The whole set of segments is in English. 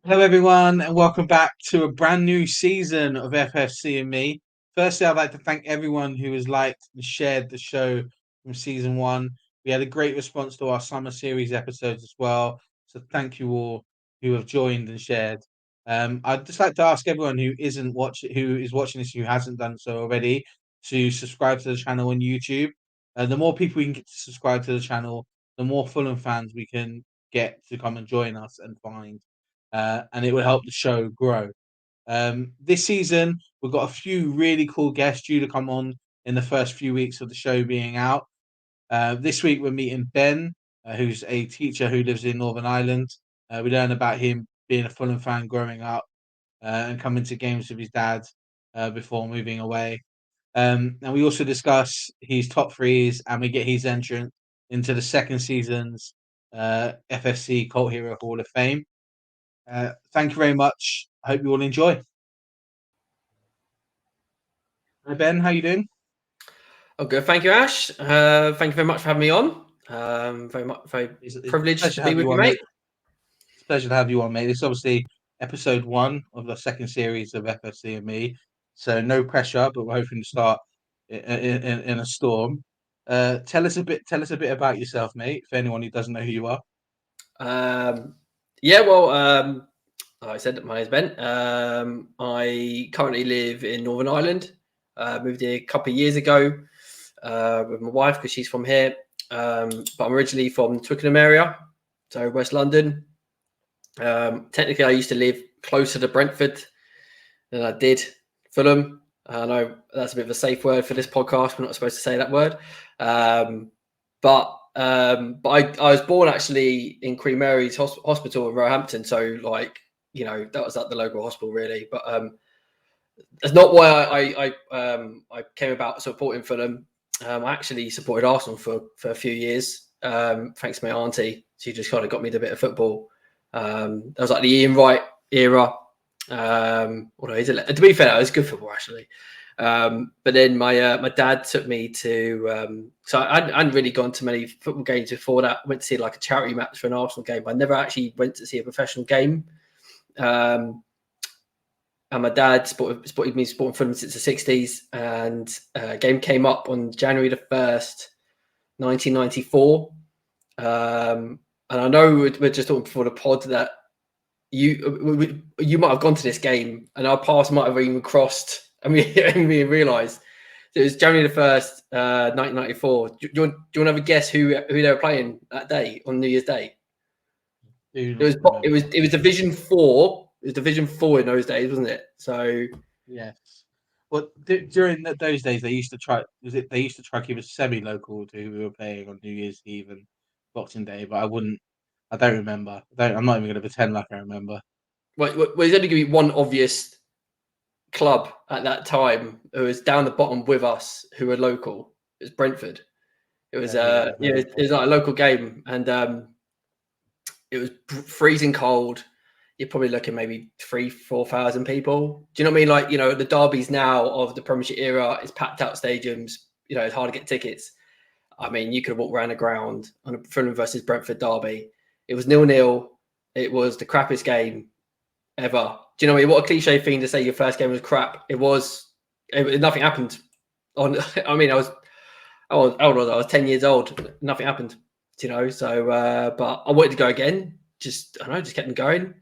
Hello, everyone, and welcome back to a brand new season of FFC&Me. Firstly, I'd like to thank everyone who has liked and shared the show from season one. We had a great response to our summer series episodes as well, so thank you all who have joined and shared. I'd just like to ask everyone who is watching this, who hasn't done so already, to subscribe to the channel on YouTube. The more people we can get to subscribe to the channel, the more Fulham fans we can get to come and join us and find and it will help the show grow. This season, we've got a few really cool guests due to come on in the first few weeks of the show being out. This week, we're meeting Ben, who's a teacher who lives in Northern Ireland. We learn about him being a Fulham fan growing up and coming to games with his dad before moving away. And we also discuss his top threes and we get his entrance into the second season's FFC Cult Hero Hall of Fame. Thank you very much. I hope you all enjoy. Hi Ben, how you doing? Oh, good. Thank you, Ash. Thank you very much for having me on. Very It's a privileged pleasure to to be have with you you, on, mate. mate. It's a pleasure to have you on, mate. This is obviously episode one of the second series of FFC&Me, so no pressure, but we're hoping to start in a storm. Tell us a bit about yourself, mate. For anyone who doesn't know who you are. Yeah, well, like I said, my name's Ben. I currently live in Northern Ireland. Moved here a couple of years ago with my wife because she's from here. But I'm originally from the Twickenham area, so West London. Technically, I used to live closer to Brentford than I did Fulham. I know that's a bit of a safe word for this podcast. We're not supposed to say that word. But I was born actually in Queen Mary's Hospital in Roehampton. So, like, that was at the local hospital, really. But that's not why I came about supporting Fulham. I actually supported Arsenal for a few years, thanks to my auntie. She just kind of got me the bit of football. That was like the Ian Wright era. Although to be fair, it was good football actually. But then my dad took me to. So I hadn't really gone to many football games before that. I went to see like a charity match for an Arsenal game. But I never actually went to see a professional game. And my dad supported me supporting Fulham since the 60s. And a game came up on January the 1st, 1994. And I know we're just talking before the pod that you might have gone to this game and our paths might have even crossed and we realised. So it was January the 1st, 1994. Do you want to have a guess who they were playing that day on New Year's Day? It was Division 4. It was Division 4 in those days, wasn't it? So yes. Well, during those days, they used to try. They used to try to keep us semi-local to who we were playing on New Year's Eve and Boxing Day, but I wouldn't. I don't remember. I'm not even going to pretend like I remember. Well, there's only going to be one obvious club at that time who was down the bottom with us who were local. It was Brentford. It was it was like a local game, and it was freezing cold. You're probably looking maybe 3,000-4,000 people. Do you know what I mean? Like, the derbies now of the Premiership era, it's packed out stadiums. It's hard to get tickets. I mean, you could have walked around the ground on a Fulham versus Brentford derby. It was 0-0. It was the crappiest game ever. Do you know what I mean? What a cliche thing to say your first game was crap. It was. Nothing happened. I mean, I was 10 years old. Nothing happened. So but I wanted to go again. Just kept them going.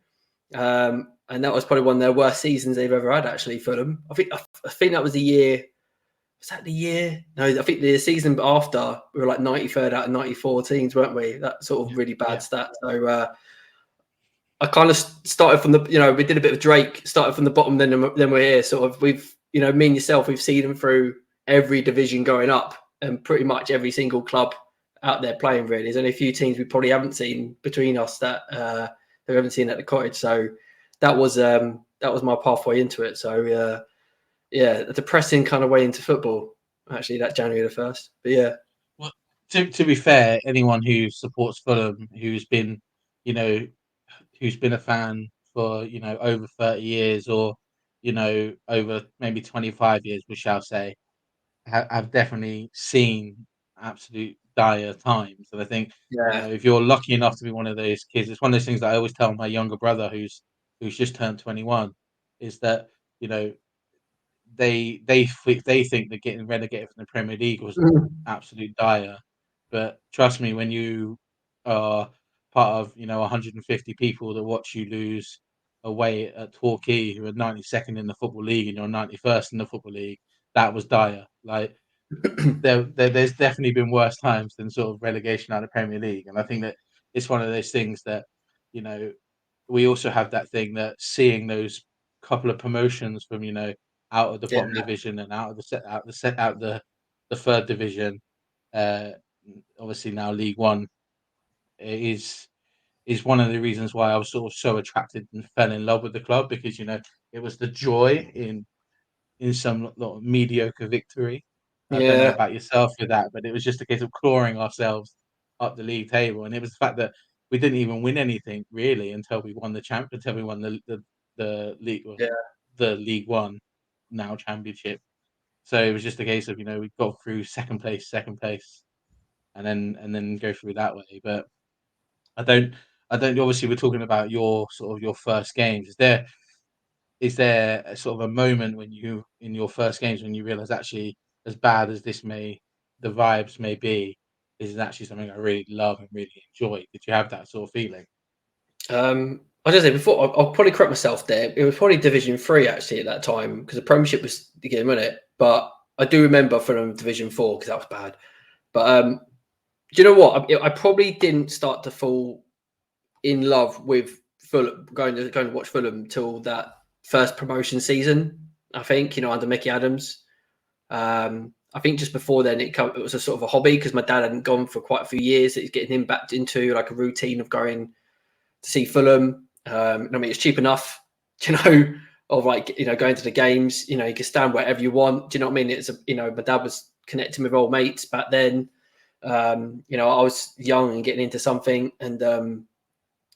And that was probably one of their worst seasons they've ever had, actually, for them. I think that was the year. Was that the year? No, I think the season after we were like 93rd out of 94 teams, weren't we? That sort of really bad stat. So I kind of started from the, we did a bit of Drake, started from the bottom, then we're here. Sort of, we've, me and yourself, we've seen them through every division going up and pretty much every single club out there playing, really. There's only a few teams we probably haven't seen between us that we haven't seen at the Cottage. So that was my pathway into it. So a depressing kind of way into football, actually, that January the 1st. But yeah. Well, to be fair, anyone who supports Fulham, who's been a fan for over 30 years or over maybe 25 years, we shall say, have definitely seen absolute dire times. And I think if you're lucky enough to be one of those kids, it's one of those things that I always tell my younger brother who's who's just turned 21, is that they think that getting relegated from the Premier League was absolute dire. But trust me, when you are part of 150 people that watch you lose away at Torquay, who are 92nd in the Football League, and you're 91st in the Football League, that was dire. Like there's definitely been worse times than sort of relegation out of the Premier League, and I think that it's one of those things that we also have that thing that seeing those couple of promotions from out of the bottom Yeah, division and out of the third division, uh, obviously now League One, is one of the reasons why I was sort of so attracted and fell in love with the club, because it was the joy in some lot of mediocre victory. I don't know yeah, about yourself with that, but it was just a case of clawing ourselves up the league table, and it was the fact that we didn't even win anything really until we won until we won the league, well, yeah. the League One, now Championship. So it was just a case of we got through second place, and then go through that way. But I don't I don't. Obviously, we're talking about your sort of your first games. Is there a sort of a moment when you, in your first games, when you realize actually, as bad as the vibes may be, this is actually something I really love and really enjoy? Did you have that sort of feeling? I was gonna say before. I'll probably correct myself there. It was probably Division 3 actually at that time because the Premiership was beginning, wasn't it? But I do remember from Division 4 because that was bad. But do you know what? I probably didn't start to fall in love with Fulham, going to watch Fulham till that first promotion season. I think under Mickey Adams. I think just before then it was a sort of a hobby because my dad hadn't gone for quite a few years. It's getting him back into like a routine of going to see Fulham. I mean, it's cheap enough, of like going to the games. You can stand wherever you want. Do you know what I mean? It's my dad was connecting with old mates back then. I was young and getting into something, and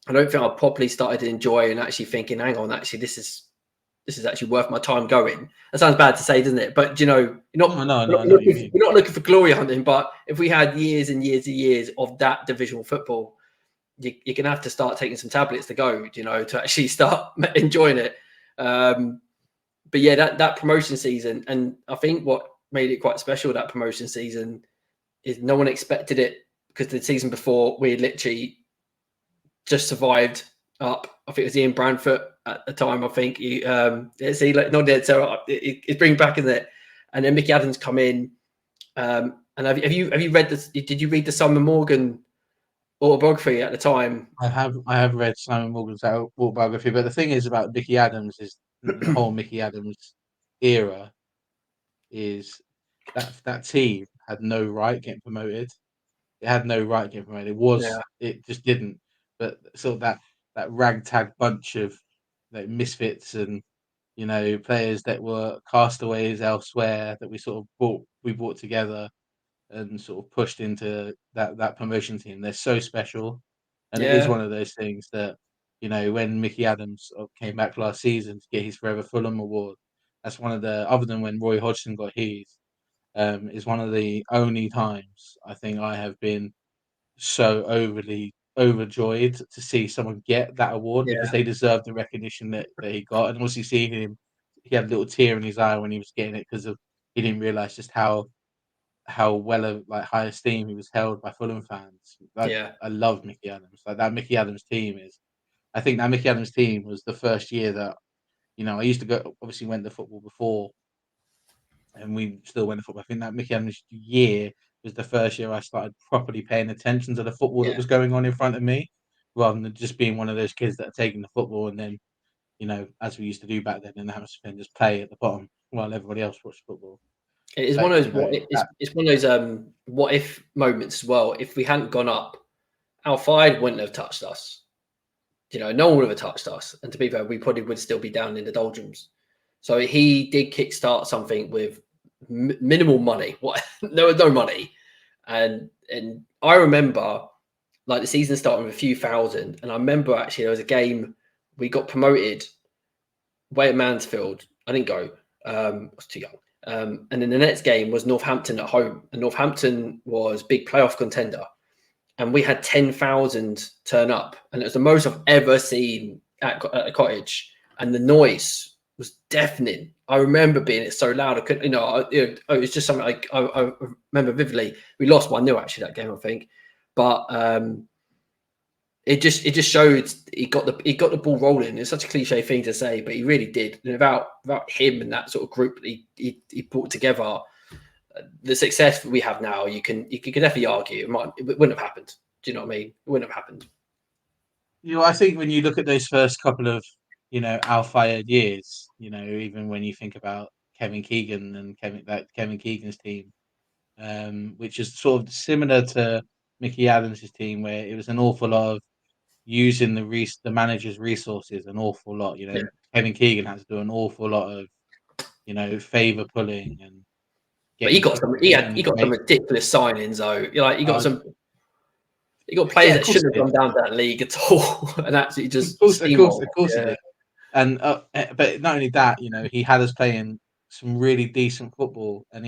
I don't think I properly started to enjoy and actually thinking, hang on, actually, this is actually worth my time going. That sounds bad to say, doesn't it? But you're not, No, I know what you mean. we're not looking for glory hunting. But if we had years and years and years of that divisional football, you're going to have to start taking some tablets to go, to actually start enjoying it. But yeah, that promotion season, and I think what made it quite special, that promotion season, is no one expected it because the season before we had literally just survived up. I think it was Ian Branfoot at the time. I think he, see, like not dead. So it's bringing back in it, and then Mickey Adams come in. And have you read this? Did you read the Simon Morgan autobiography at the time? I have read Simon Morgan's autobiography, but the thing is about Mickey Adams is the whole Mickey Adams era is that team had no right getting promoted. It had no right getting promoted. Yeah, It just didn't. But sort of that ragtag bunch of misfits and players that were castaways elsewhere that we brought together and sort of pushed into that promotion team. They're so special, and it is yeah, one of those things that when Mickey Adams came back last season to get his Forever Fulham award, that's one of the, other than when Roy Hodgson got his, is one of the only times I think I have been so overly overjoyed to see someone get that award, because yeah, they deserve the recognition that he got. And also seeing him, he had a little tear in his eye when he was getting it, because of he didn't realize just how well of high esteem he was held by Fulham fans. yeah, I love Mickey Adams. Like that Mickey Adams team is. I think that Mickey Adams team was the first year that I used to go. Obviously, went to football before, and we still went to football. I think that Mickey Adams year was the first year I started properly paying attention to the football that yeah. was going on in front of me, rather than just being one of those kids that are taking the football and then, as we used to do back then in the atmosphere, and just play at the bottom while everybody else watched football. It is one But of those it's one of those what if moments as well. If we hadn't gone up, Al Fayed wouldn't have touched us. No one would have touched us. And to be fair, we probably would still be down in the doldrums. So he did kickstart something with minimal money. What? There was no money, and I remember like the season starting with a few thousand, and I remember actually there was a game we got promoted away at Mansfield. I didn't go. I was too young. And then the next game was Northampton at home, and Northampton was big playoff contender, and we had 10,000 turn up, and it was the most I've ever seen at the cottage, and the noise was deafening. I remember being so loud. I couldn't, it was just something I remember vividly. We lost 1-0 actually that game, I think, but it just showed he got the ball rolling. It's such a cliche thing to say, but he really did. And without him and that sort of group that he brought together, the success we have now, you can definitely argue it wouldn't have happened. Do you know what I mean? It wouldn't have happened. I think when you look at those first couple of, Al Fayed years, even when you think about Kevin Keegan and Kevin Keegan's team, which is sort of similar to Mickey Adams' team, where it was an awful lot of using the manager's resources an awful lot. Yeah. Kevin Keegan had to do an awful lot of favour pulling and But he getting. got some ridiculous signings though. He got players that shouldn't have gone down to that league at all, and absolutely just Of course, yeah. he did. And but not only that, he had us playing some really decent football, and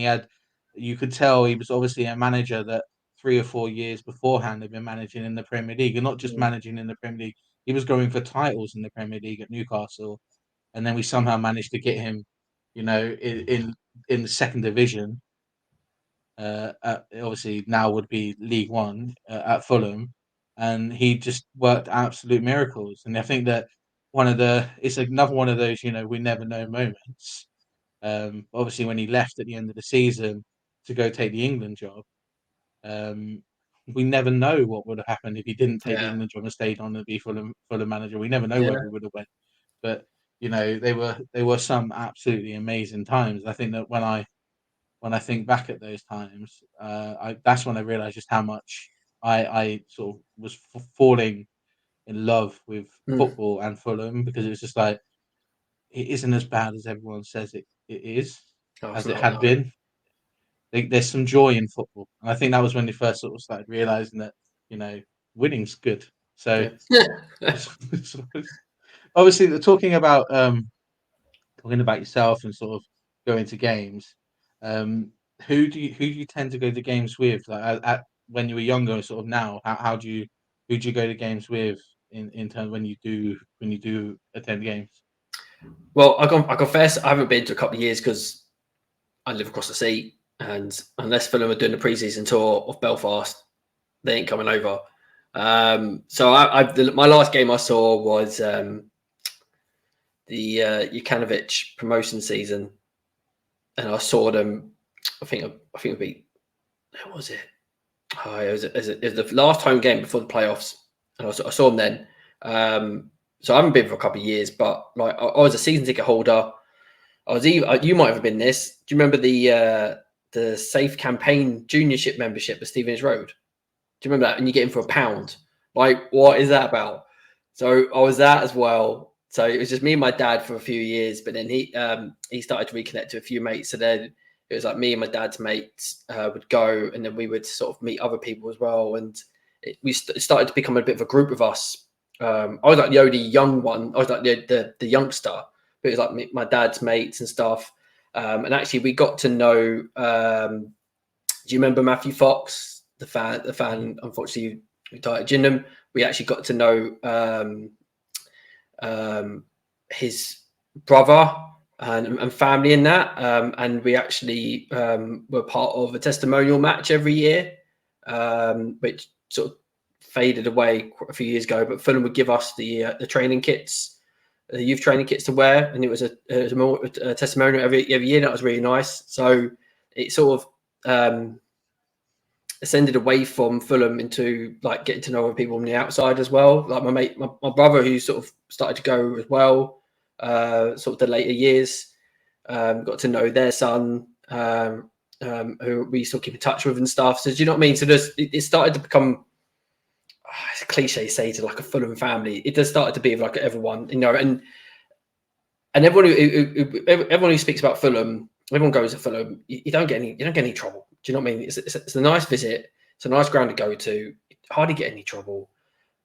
you could tell he was obviously a manager that 3 or 4 years beforehand had been managing in the Premier League, and not just managing in the Premier League. He was going for titles in the Premier League at Newcastle, and then we somehow managed to get him, in the second division. Obviously now would be League One at Fulham, and he just worked absolute miracles. And I think that it's another one of those we never know moments. Obviously, when he left at the end of the season to go take the England job, we never know what would have happened if he didn't take the England job and stayed on to be Fulham manager. We never know where we would have went. But they were some absolutely amazing times. I think that when I think back at those times, that's when I realised just how much I sort of was falling in love with football and Fulham, because it was just like, it isn't as bad as everyone says it is, as it had been. There's some joy in football, and I think that was when they first sort of started realising that winning's good. So obviously, talking about yourself and sort of going to games. Who do you tend to go to games with? Like when you were younger, sort of now, who do you go to games with in terms when you do attend games? Well, I confess I haven't been to a couple of years because I live across the sea, and unless Fulham are doing the pre-season tour of Belfast, they ain't coming over. So my last game I saw was the Jukanovic promotion season, and I saw them. I think it beat. How was it? Oh, it was the last home game before the playoffs, and I saw them then. So I haven't been for a couple of years, but like I was a season ticket holder. You might have been this. Do you remember the Safe Campaign Juniorship membership at Stevenage Road? Do you remember that? And you get in for £1. Like, what is that about? So I was that as well. So it was just me and my dad for a few years, but then he started to reconnect to a few mates. So then it was like me and my dad's mates would go, and then we would sort of meet other people as well. And it started to become a bit of a group of us. I was like the only young one. I was like the youngster. But it was like my dad's mates and stuff. And actually, we got to know. Do you remember Matthew Fox, the fan? Unfortunately, retired at Gillingham. We actually got to know his brother and family in that. And we actually were part of a testimonial match every year, which sort of faded away a few years ago. But Fulham would give us the training kits, the youth training kits to wear, and it was a testimonial every year. That was really nice. So it sort of ascended away from Fulham into like getting to know other people on the outside as well. Like my mate, my brother, who sort of started to go as well, sort of the later years, got to know their son, who we still keep in touch with and stuff. So do you know what I mean? So it started to become, it's a cliche to say, to like a Fulham family. It does start to be like everyone, and everyone who speaks about Fulham, everyone goes to Fulham. You don't get any trouble. Do you know what I mean? It's a nice visit. It's a nice ground to go to. You hardly get any trouble,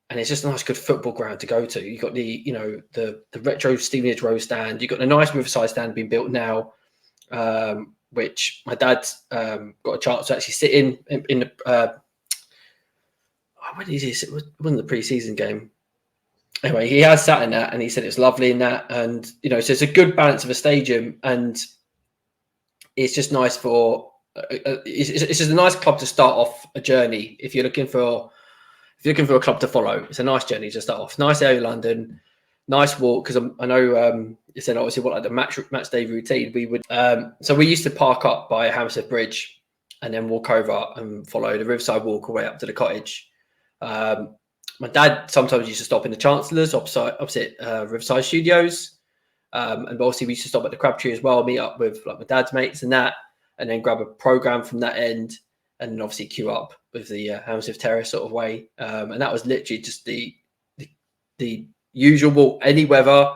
and it's just a nice, good football ground to go to. You got the retro Stevenage Road stand. You got the nice Riverside stand being built now, which my dad got a chance to actually sit in the. When did he sit? It wasn't the pre-season game. anyway, he has sat in that, and he said it's lovely in that, and so it's a good balance of a stadium, and it's just nice for. It's just a nice club to start off a journey if you're looking for a club to follow. It's a nice journey to start off. Nice area, London. Nice walk, because I know you said obviously what like the match day routine. We would so we used to park up by Hammersmith Bridge and then walk over and follow the Riverside Walk all the way up to the cottage. My dad sometimes used to stop in the Chancellor's opposite Riverside Studios, and obviously we used to stop at the Crabtree as well, meet up with like my dad's mates and that, and then grab a program from that end, and then obviously queue up with the Hammersmith Terrace sort of way, and that was literally just the usual walk, any weather.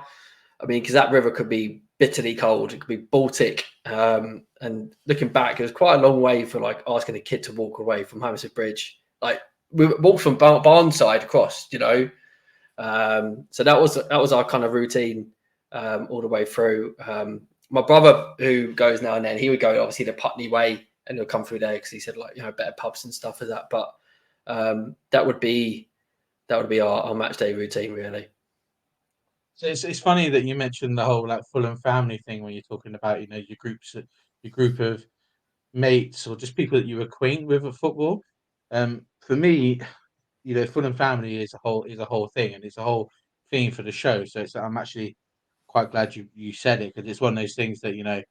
I mean, because that river could be bitterly cold, it could be Baltic, and looking back, it was quite a long way for like asking a kid to walk away from Hammersmith Bridge. Like we walked from Barnside across, so that was our kind of routine all the way through. My brother, who goes now and then, he would go obviously the Putney Way, and he'll come through there because he said like better pubs and stuff as that. But that would be our match day routine, really. So it's funny that you mentioned the whole like Fulham family thing when you're talking about your group of mates or just people that you acquaint with at football. For me, Fulham family is a whole thing, and it's a whole theme for the show. So I'm actually quite glad you said it, because it's one of those things that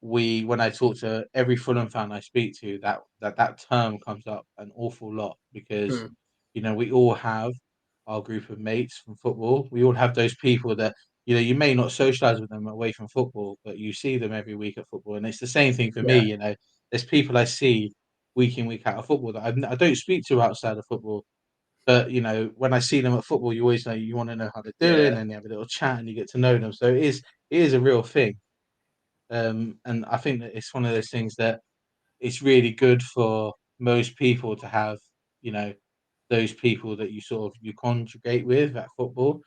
when I talk to every Fulham fan I speak to, that term comes up an awful lot, because we all have our group of mates from football. We all have those people that you may not socialize with them away from football, but you see them every week at football, and it's the same thing for me. There's people I see week in, week out of football that I don't speak to outside of football. But when I see them at football, you always you want to know how they're doing, and you have a little chat and you get to know them. So it is a real thing. And I think that it's one of those things that it's really good for most people to have, those people that you conjugate with at football.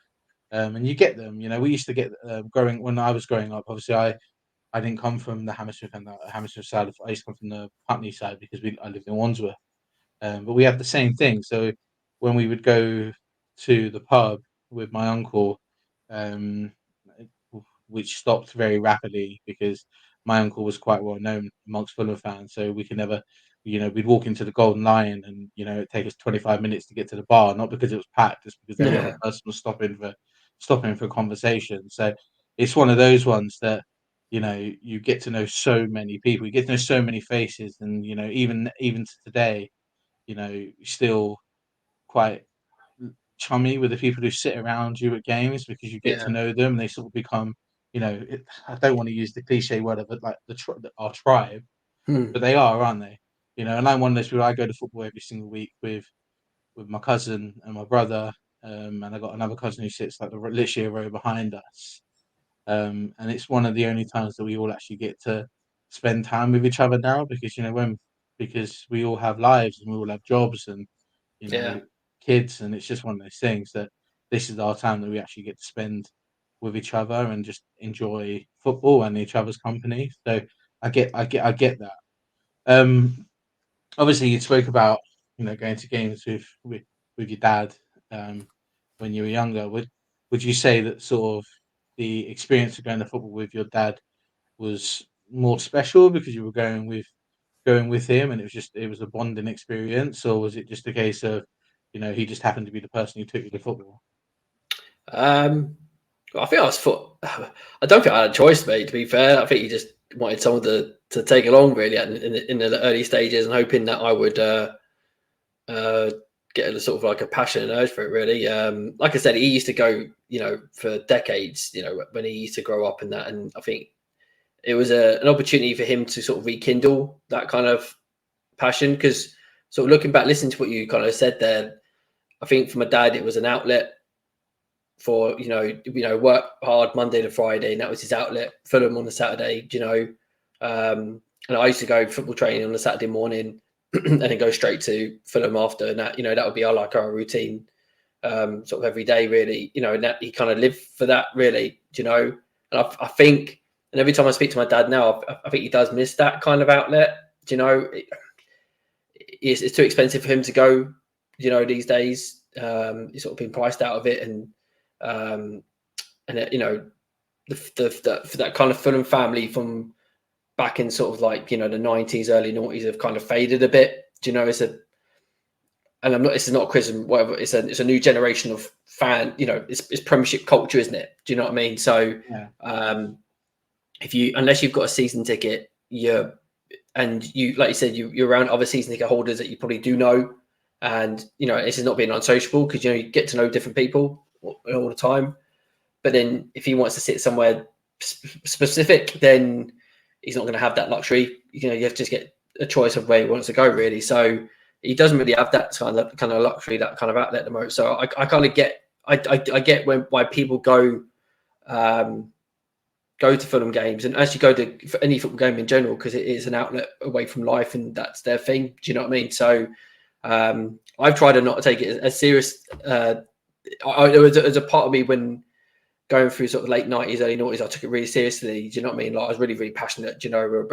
And you get them. We used to get when I was growing up. Obviously, I didn't come from the Hammersmith and the Hammersmith side. I used to come from the Putney side because I lived in Wandsworth. But we had the same thing. So when we would go to the pub with my uncle, um, which stopped very rapidly because my uncle was quite well known amongst Fulham fans. So we could never, we'd walk into the Golden Lion, and it'd take us 25 minutes to get to the bar, not because it was packed, just because every other person was stopping for conversation. So it's one of those ones that you get to know so many people, you get to know so many faces, and even to today, still quite chummy with the people who sit around you at games, because you get to know them, and they sort of become, I don't want to use the cliche word of it, like our tribe, but they are, aren't they? And I'm one of those people. I go to football every single week with my cousin and my brother, and I got another cousin who sits like literally a row behind us. And it's one of the only times that we all actually get to spend time with each other now, because we all have lives and we all have jobs and kids, and it's just one of those things that this is our time that we actually get to spend with each other and just enjoy football and each other's company. So I get that. Obviously you spoke about going to games with your dad when you were younger. Would you say that sort of the experience of going to football with your dad was more special because you were going with him, and it was a bonding experience, or was it just a case of he just happened to be the person who took you to football? I think I don't think I had a choice, mate. To be fair, I think he just wanted someone to take along really in the early stages, and hoping that I would get a sort of like a passion and urge for it. Really, like I said, he used to go, for decades, when he used to grow up and that, and I think it was an opportunity for him to sort of rekindle that kind of passion. Because sort of looking back, listening to what you kind of said there, I think for my dad it was an outlet for work hard Monday to Friday, and that was his outlet. Fulham on the Saturday, and I used to go football training on a Saturday morning and then go straight to Fulham after, and that that would be our routine, sort of every day really, and that he kind of lived for that really, and I think, and every time I speak to my dad now, I think he does miss that kind of outlet. It's too expensive for him to go, these days. He's sort of been priced out of it, and and you know, for that kind of Fulham family from back in sort of like, you know, the 90s, early 90s have kind of faded a bit. Do you know, and I'm not, this is not a criticism, whatever, it's a new generation of fan, you know, it's Premiership culture, isn't it? Do you know what I mean? So unless you've got a season ticket, and you, like you said, you're around other season ticket holders that you probably do know, and you know, this is not being unsociable, because you know, you get to know different people all the time. But then if he wants to sit somewhere specific, then he's not going to have that luxury. You know, you have to just get a choice of where he wants to go, really. So he doesn't really have that kind of luxury, that kind of outlet at the moment. So I kind of get, I get why people go to Fulham games, and actually go to any football game in general, because it is an outlet away from life, and that's their thing. Do you know what I mean? So I've tried to not take it as serious. There was a part of me when going through sort of late 90s, early 90s, I took it really seriously. Do you know what I mean? Like, I was really, really passionate. Do you know,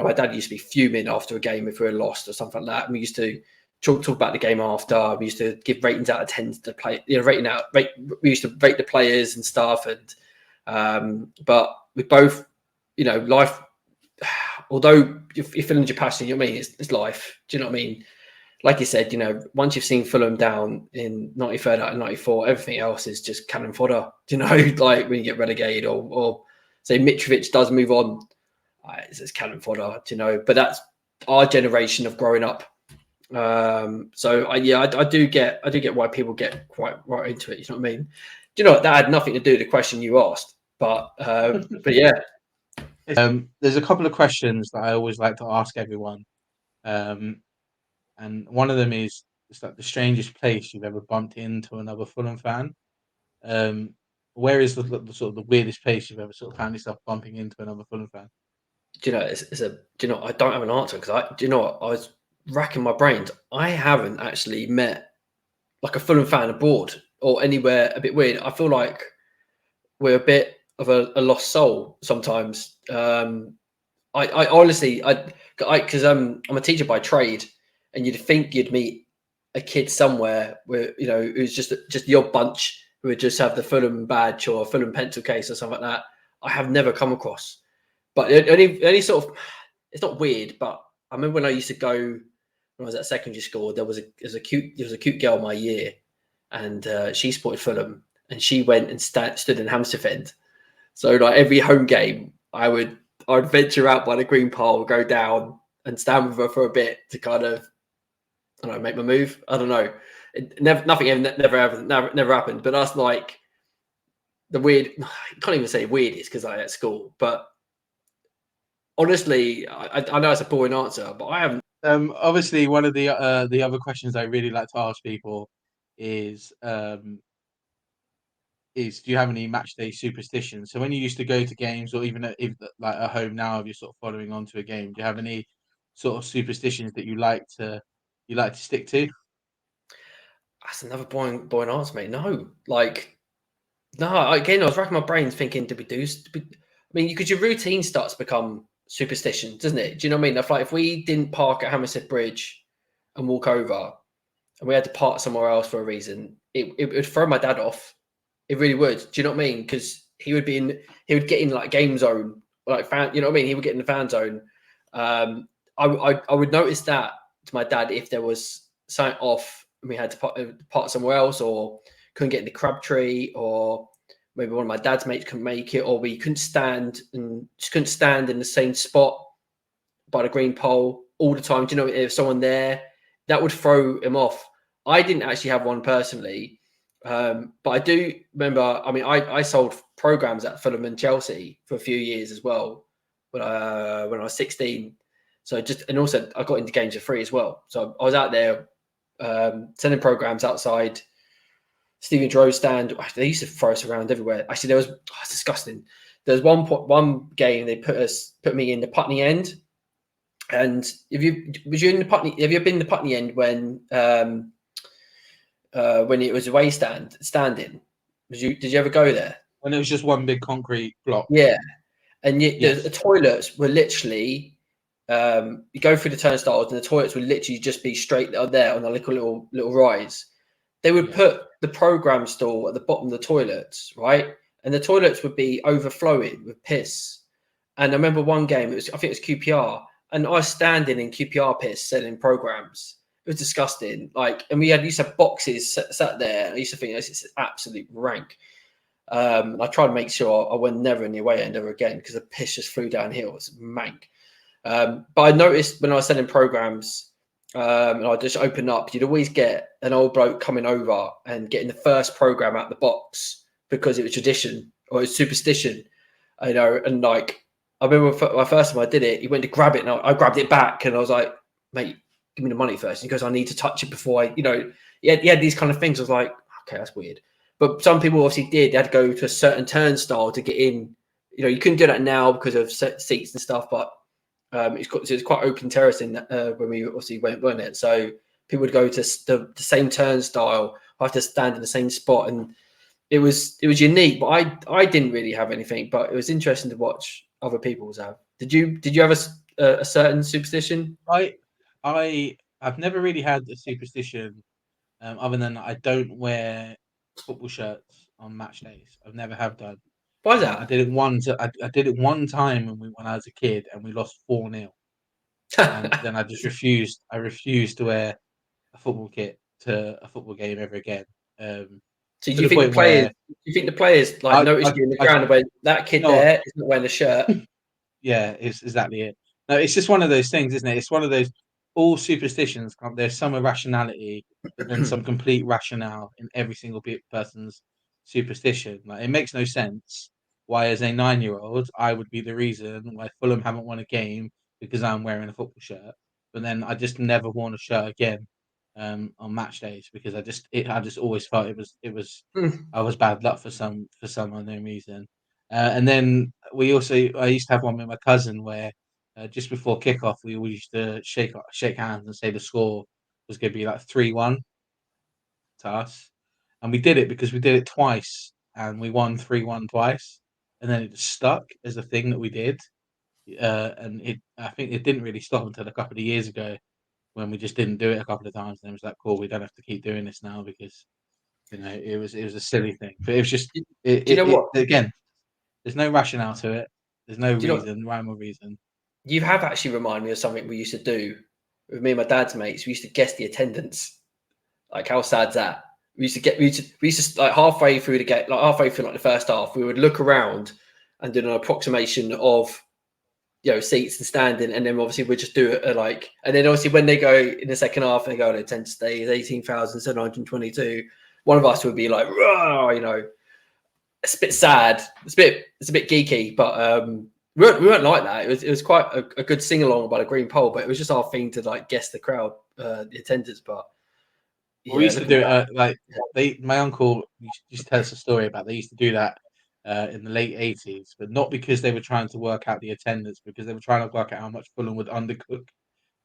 my dad used to be fuming after a game if we were lost or something like that. And we used to talk about the game after. We used to give ratings out of 10 to the play, you know, we used to rate the players and stuff. And but we both, you know, life, although you're feeling your passion, you know what I mean? It's life. Do you know what I mean? Like you said, you know, once you've seen Fulham down in 93rd out of 94, everything else is just cannon fodder. Do you know, like when you get relegated, or say Mitrovic does move on, it's cannon fodder. Do you know? But that's our generation of growing up. So I do get why people get quite right into it. You know what I mean? Do you know what? That had nothing to do with the question you asked, but yeah. There's a couple of questions that I always like to ask everyone. And one of them is, it's like the strangest place you've ever bumped into another Fulham fan. Where is the sort of the weirdest place you've ever sort of found yourself bumping into another Fulham fan? Do you know, do you know, I don't have an answer, because do you know what? I was racking my brains. I haven't actually met like a Fulham fan abroad or anywhere a bit weird. I feel like we're a bit of a lost soul sometimes. I honestly, because I'm a teacher by trade, and you'd think you'd meet a kid somewhere where, you know, who's just the odd bunch who would just have the Fulham badge or a Fulham pencil case or something like that. I have never come across, but only sort of, it's not weird, but I remember when I used to go, when I was at secondary school, there was a cute girl my year, and she supported Fulham, and she went and stood in Hampstead End. So like every home game, I'd venture out by the green pole, go down and stand with her for a bit to kind of, I don't know, make my move. I don't know. Nothing never happened. But that's like the weird. You can't even say weirdest because I at school. But honestly, I know it's a boring answer, but I haven't. Obviously, one of the other questions I really like to ask people is do you have any match day superstitions? So when you used to go to games, or even if like at home now, if you're sort of following on to a game, do you have any sort of superstitions that you like to stick to? That's another boring answer, mate. No, again, I was racking my brains thinking, did we do? I mean, because your routine starts to become superstition, doesn't it? Do you know what I mean? If we didn't park at Hammersmith Bridge and walk over, and we had to park somewhere else for a reason, it would throw my dad off. It really would. Do you know what I mean? Because he would get in like game zone, like fan. You know what I mean? He would get in the fan zone. I would notice that to my dad if there was something off and we had to park somewhere else, or couldn't get in the Crabtree, or maybe one of my dad's mates couldn't make it, or we couldn't stand in the same spot by the green pole all the time. Do you know, if someone there, that would throw him off. I didn't actually have one personally, but I do remember. I mean, I sold programs at Fulham and Chelsea for a few years as well when I was 16. So and also I got into games for free as well. So I was out there sending programs outside Stephen Dro's stand. They used to throw us around everywhere. Actually, it's disgusting. There's one game they put me in the Putney end. And have you been in the Putney end when it was away standing? Did you ever go there? When it was just one big concrete block. Yeah, and the toilets were literally you go through the turnstiles, and the toilets would literally just be straight there on a little rise. they would put the program stall at the bottom of the toilets, right? And the toilets would be overflowing with piss. And I remember one game, I think it was QPR, and I was standing in QPR piss selling programs. It was disgusting. Like, and we used to have boxes sat there. I used to think this is absolute rank. I tried to make sure I went never in the away end ever again because the piss just flew downhill. It was mank. But I noticed when I was selling programs, and I just opened up, you'd always get an old bloke coming over and getting the first program out of the box because it was tradition or it was superstition, you know. And like, I remember my first time I did it, he went to grab it and I grabbed it back and I was like, mate, give me the money first. And he goes, I need to touch it before I, you know, he had these kind of things. I was like, okay, that's weird. But some people obviously did. They had to go to a certain turnstile to get in. You know, you couldn't do that now because of seats and stuff, but it's quite open terracing when we obviously went, weren't it? So people would go to the same turnstile, have to stand in the same spot, and it was unique. But I didn't really have anything, but it was interesting to watch other people's have. Did you have a certain superstition? I've never really had a superstition, other than I don't wear football shirts on match days. I've never have done. Why is that? I did it one time when I was a kid and we lost 4-0. And then I just refused. I refused to wear a football kit to a football game ever again. So To the point where do you think the players like noticed you in the ground and went, that kid no, there is not wearing a shirt? yeah, it's exactly it. No, it's just one of those things, isn't it? It's one of those all superstitions. There's some irrationality, but then some complete rationale in every single person's superstition. Like it makes no sense why, as a 9-year-old, I would be the reason why Fulham haven't won a game because I'm wearing a football shirt. But then I just never worn a shirt again on match days because I just always felt I was bad luck for some unknown reason. And then I used to have one with my cousin where just before kickoff we always used to shake hands and say the score was going to be like 3-1 to us, and we did it because we did it twice and we won 3-1 twice, and then it just stuck as a thing that we did. And I think it didn't really stop until a couple of years ago when we just didn't do it a couple of times, and it was like, cool, we don't have to keep doing this now because it was a silly thing, but it was just Do you know what? again. There's no rationale to it. There's no Do you know rhyme or reason. you have actually reminded me of something we used to do with me and my dad's mates. We used to guess the attendance. Like, how sad's that? We used to like halfway through like the first half, we would look around and do an approximation of, you know, seats and standing, and then obviously we'd just do it like, and then obviously when they go in the second half, they go, attendance today is 18,722. One of us would be like, "Rah," you know, it's a bit sad. It's a bit geeky, but we weren't like that. It was quite a good sing along by the green pole, but it was just our thing to like guess the crowd, the attendance. But Yeah, we used to do it like yeah. my uncle used to tell us a story about they used to do that in the late 80s, but not because they were trying to work out the attendance, because they were trying to work out how much Fulham would undercook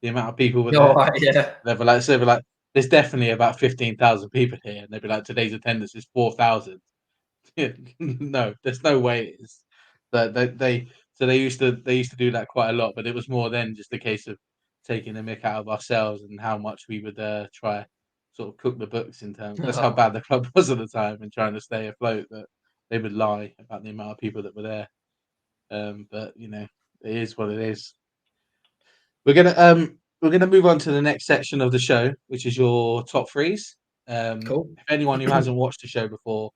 the amount of people were All there. right, yeah. They were like, there's definitely about 15,000 people here, and they'd be like, today's attendance is 4,000. No, there's no way it is. That they used to do that quite a lot, but it was more than just a case of taking the mick out of ourselves and how much we would try sort of cook the books in terms. That's how bad the club was at the time and trying to stay afloat. That they would lie about the amount of people that were there. But it is what it is. We're gonna move on to the next section of the show, which is your top threes. Cool. If anyone who hasn't watched the show before,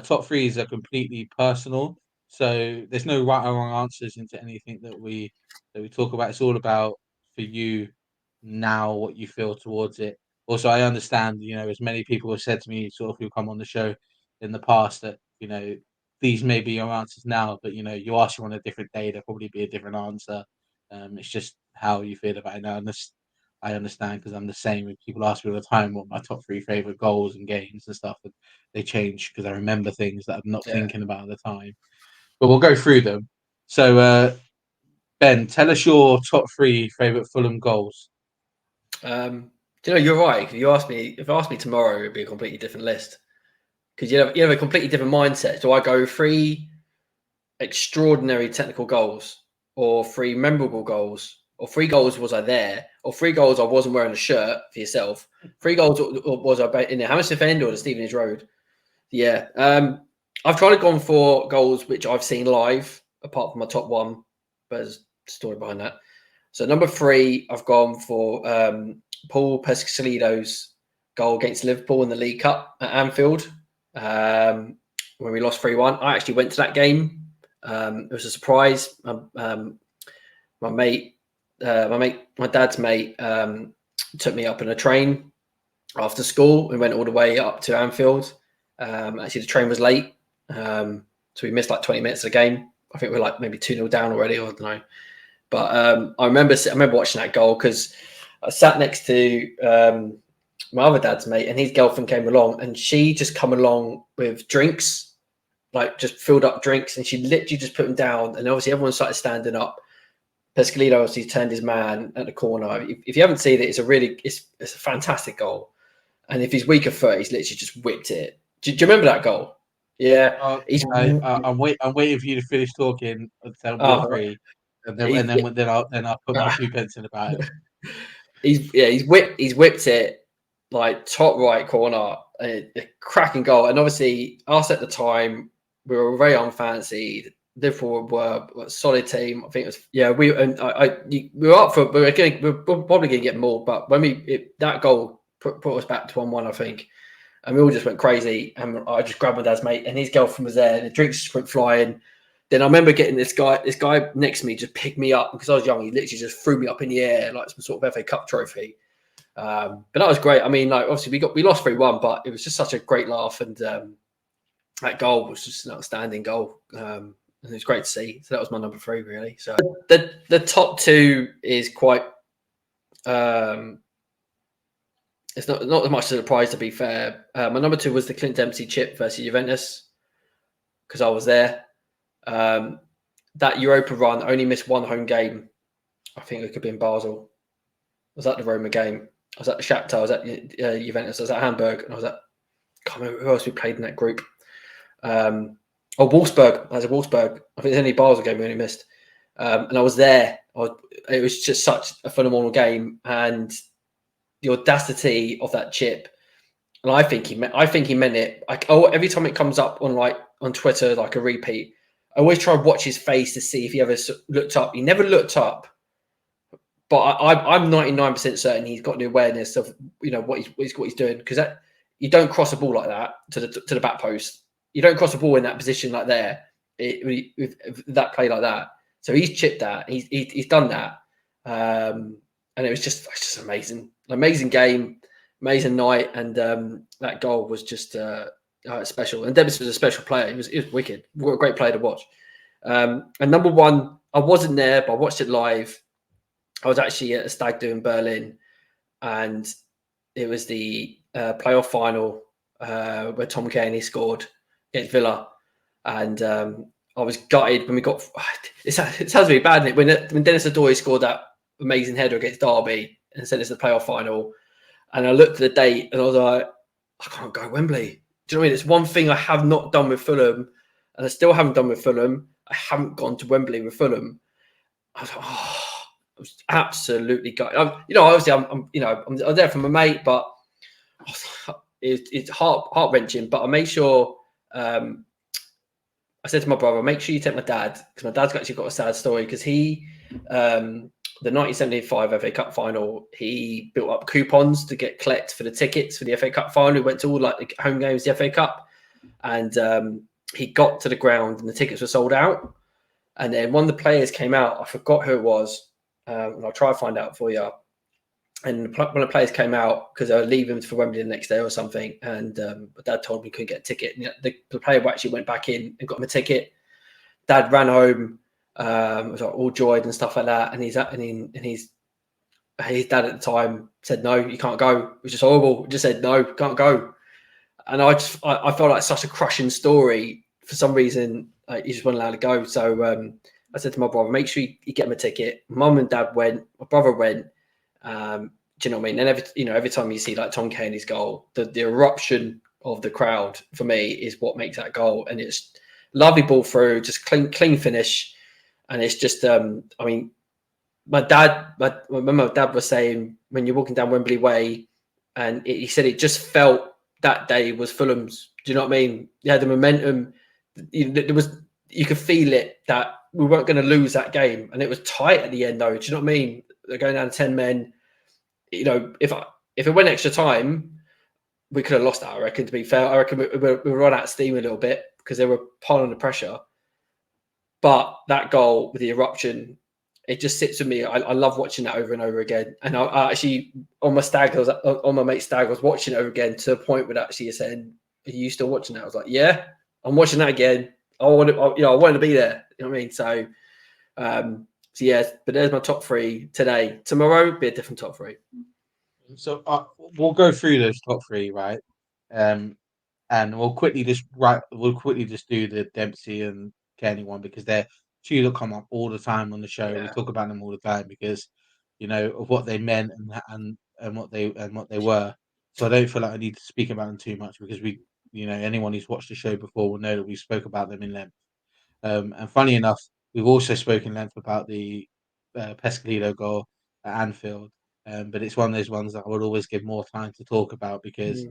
top threes are completely personal, so there's no right or wrong answers into anything that we talk about. It's all about for you now what you feel towards it. Also, I understand, as many people have said to me, sort of who come on the show in the past, that these may be your answers now, but you ask you on a different day, there'll probably be a different answer. It's just how you feel about it now. And this, I understand because I'm the same. When people ask me all the time what my top three favorite goals and games and stuff, and they change because I remember things that I'm not Yeah. thinking about at the time. But we'll go through them. So, Ben, tell us your top three favorite Fulham goals. Do you know, you're right. If you asked me tomorrow, it'd be a completely different list because you have a completely different mindset. Do I go three extraordinary technical goals or three memorable goals or 3 goals was I there, or 3 goals I wasn't wearing a shirt for yourself. 3 goals was I in the Hammersmith End or the Stevenage Road. Yeah. I've tried to go for goals which I've seen live, apart from my top one, but there's a story behind that. So number 3, I've gone for Paul Pescasolido's goal against Liverpool in the League Cup at Anfield when we lost 3-1. I actually went to that game. It was a surprise. My dad's mate took me up in a train after school. We went all the way up to Anfield. Actually, the train was late, so we missed like 20 minutes of the game. I think we were like maybe 2-0 down already, or I don't know. But I remember watching that goal because I sat next to my other dad's mate, and his girlfriend came along, and she just come along with drinks, like just filled up drinks, and she literally just put them down. And obviously, everyone started standing up. Pescalino obviously turned his man at the corner. If you haven't seen it, it's a fantastic goal. And if he's weaker foot, he's literally just whipped it. Do you remember that goal? Yeah, I'm waiting for you to finish talking. Three, and then I'll put my 2 pence in about it. He's whipped it like top right corner, a cracking goal. And obviously, us at the time, we were very unfancied. Liverpool were a solid team. I think it was we were up for. We're probably going to get more, but when that goal put us back to 1-1, I think. And we all just went crazy. And I just grabbed my dad's mate, and his girlfriend was there, and the drinks just went flying. Then I remember getting this guy next to me just picked me up because I was young. He literally just threw me up in the air like some sort of FA Cup trophy. But that was great. I mean, like obviously we lost 3-1, but it was just such a great laugh, and that goal was just an outstanding goal. And it was great to see. So that was my number 3, really. So the top 2 is quite. It's not as much a surprise, to be fair. My number 2 was the Clint Dempsey chip versus Juventus because I was there. That Europa run only missed 1 home game. I think it could be in Basel. I was at the Roma game. I was at the Shakhtar. I was at Juventus. I was at Hamburg. And I was at, I can't remember who else we played in that group. Wolfsburg. I was at Wolfsburg. I think it's the only Basel game we only missed. And I was there. It was just such a phenomenal game. And the audacity of that chip, and I think he meant it. Every time it comes up on Twitter, like a repeat, I always try and watch his face to see if he ever looked up. He never looked up, but I'm 99% certain he's got the awareness of what he's doing, because you don't cross a ball like that to the back post. You don't cross a ball in that position like there with that play like that. So he's chipped that. He's done that, and it was just amazing. Amazing game, amazing night, and that goal was just special. And Dempsey was a special player. He was wicked. What a great player to watch. And number 1, I wasn't there, but I watched it live. I was actually at a stag do in Berlin, and it was the playoff final where Tom Cairney scored against Villa, and I was gutted when we got. It sounds really bad, isn't it? When Dennis Adoy scored that amazing header against Derby and said it's the playoff final, and I looked at the date and I was like, I can't go to Wembley. Do you know what I mean? It's one thing I have not done with Fulham, and I still haven't done with Fulham. I haven't gone to Wembley with Fulham. I was like, I was absolutely gutted. Obviously I'm there for my mate, but it's heart wrenching. But I made sure. I said to my brother, make sure you take my dad, because my dad's actually got a sad story, because he. The 1975 FA Cup final, he built up coupons to collect for the tickets for the FA Cup final. He went to all like the home games, the FA Cup, and he got to the ground and the tickets were sold out. And then one of the players came out. I forgot who it was, and I'll try to find out for you. And one of the players came out because they were leaving for Wembley the next day or something. And my dad told me he couldn't get a ticket. And the player actually went back in and got him a ticket. Dad ran home. Was like all joyed and stuff like that, and his dad at the time said, no, you can't go. It was just horrible. He just said, no, you can't go. And I felt like such a crushing story. For some reason, he just wasn't allowed to go. So I said to my brother, make sure you get him a ticket. Mum and dad went, my brother went. Do you know what I mean? And every time you see like Tom Cairney's goal, the eruption of the crowd for me is what makes that goal. And it's lovely ball through, just clean finish. And it's just, my dad, I remember my dad was saying when you're walking down Wembley Way, and he said it just felt that day was Fulham's. Do you know what I mean? You had the momentum. There was, you could feel it that we weren't going to lose that game, and it was tight at the end. Though, do you know what I mean? They're going down to 10 men. You know, if it went extra time, we could have lost that. I reckon. To be fair, I reckon we run out of steam a little bit because they were piling the pressure. But that goal with the eruption, it just sits with me. I love watching that over and over again. And I actually, on my stag, on my mate's stag, I was watching it over again to a point where actually you're saying, "Are you still watching that?" I was like, "Yeah, I'm watching that again. I want to, I want to be there." You know what I mean? So, yeah. But there's my top three today. Tomorrow, be a different top three. So we'll go through those top three, right? And we'll quickly just do the Dempsey and Kenny one because they're two that come up all the time on the show. Yeah. We talk about them all the time because of what they meant and what they were. So I don't feel like I need to speak about them too much because anyone who's watched the show before will know that we spoke about them in length. And funny enough, we've also spoken length about the Pescadillo goal at Anfield. But it's one of those ones that I would always give more time to talk about because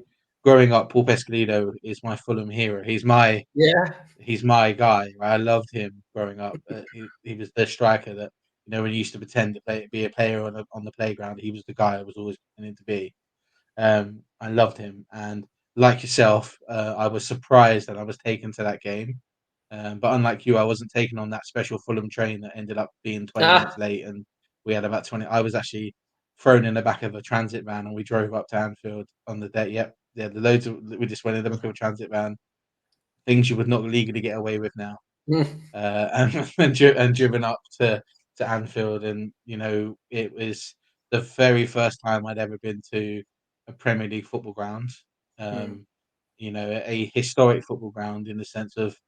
growing up, Paul Pescadillo is my Fulham hero. He's my guy. Right? I loved him growing up. He was the striker that when he used to pretend to be a player on the playground, he was the guy I was always pretending to be. I loved him, and like yourself, I was surprised that I was taken to that game. But unlike you, I wasn't taken on that special Fulham train that ended up being 20 minutes late, and we had about 20. I was actually thrown in the back of a transit van, and we drove up to Anfield on the day. Yep, yeah, we just went in the back of a transit van. Things you would not legally get away with now, and driven up to Anfield, and it was the very first time I'd ever been to a Premier League football ground. A historic football ground in the sense of,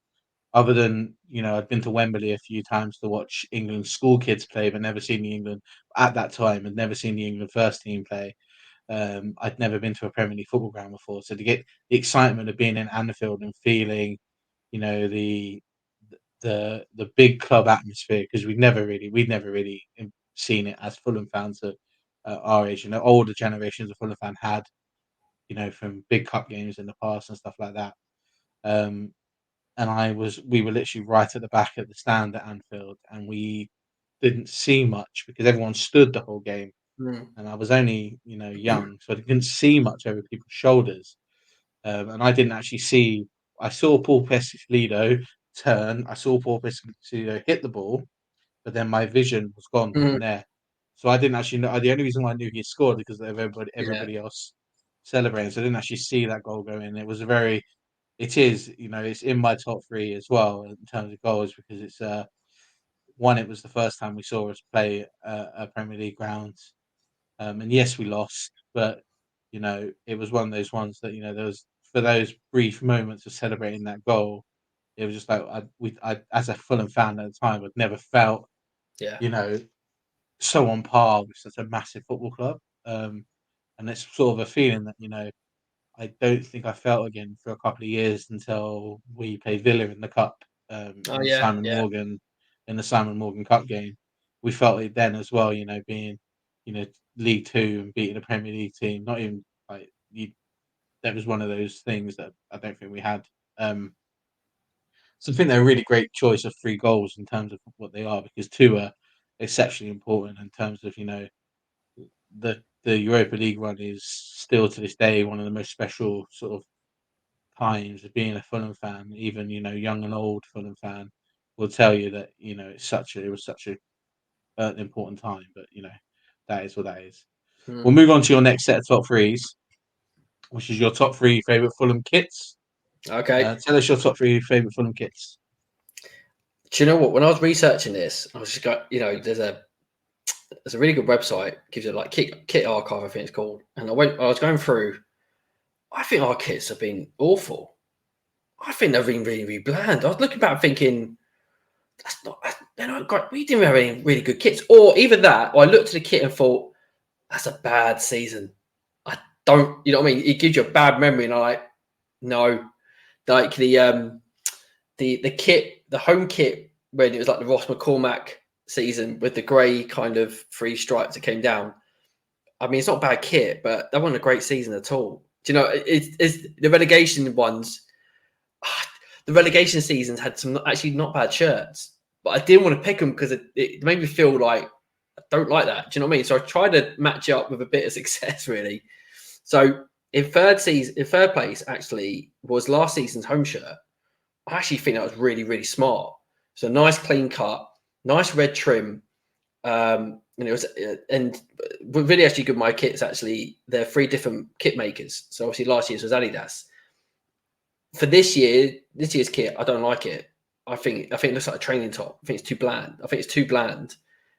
other than I'd been to Wembley a few times to watch England school kids play, but never seen the England at that time. Had never seen the England first team play. I'd never been to a Premier League football ground before, so to get the excitement of being in Anfield and feeling, the big club atmosphere, because we'd never really seen it as Fulham fans at our age. Older generations of Fulham fan had, from big cup games in the past and stuff like that. And we were literally right at the back at the stand at Anfield, and we didn't see much because everyone stood the whole game, and I was only young, so I didn't see much over people's shoulders, and I didn't actually see. I saw Paul Pescadillo turn. I saw Paul Pescadillo hit the ball, but then my vision was gone from there. So I didn't actually know. The only reason why I knew he scored because of everybody else celebrating. So I didn't actually see that goal go in. It was it is, it's in my top three as well in terms of goals because it's one. It was the first time we saw us play a Premier League ground, and yes, we lost, but it was one of those ones that there was, for those brief moments of celebrating that goal, it was just like I as a Fulham fan at the time, I'd never felt so on par with such a massive football club, and it's sort of a feeling that I don't think I felt again for a couple of years until we played Villa in the cup, in the Simon Morgan Cup game. We felt it then as well, being League Two and beating a Premier League team. Not even like that was one of those things that I don't think we had. So I think they're a really great choice of three goals in terms of what they are, because two are exceptionally important in terms of the Europa League run is still to this day one of the most special sort of times of being a Fulham fan. Even young and old Fulham fan will tell you that it was such a an important time. But that is what that is. We'll move on to your next set of top threes, which is your top three favorite Fulham kits. Okay. Tell us your top three favorite Fulham kits. Do you know what? When I was researching this, I was just got there's a really good website, gives it like kit archive, I think it's called, and I was going through. I think our kits have been awful. I think they've been really, really bland. I was looking back thinking, they're not great. We didn't have any really good kits, or even that. Or I looked at the kit and thought, that's a bad season. I don't, what I mean? It gives you a bad memory, and I'm like, no, like the kit, the home kit when it was like the Ross McCormack season with the grey kind of three stripes that came down. I mean, it's not bad kit, but that wasn't a great season at all. Do you know, it's the relegation ones. The relegation seasons had some actually not bad shirts, but I didn't want to pick them because it made me feel like I don't like that. Do you know what I mean? So I tried to match it up with a bit of success, really. So in third place, actually, was last season's home shirt. I actually think that was really, really smart. So nice clean cut, nice red trim. And it was, and really actually good. My kits actually, they're 3 different kit makers. So obviously last year's was Adidas. For this year's kit, I don't like it. I think it looks like a training top. I think it's too bland.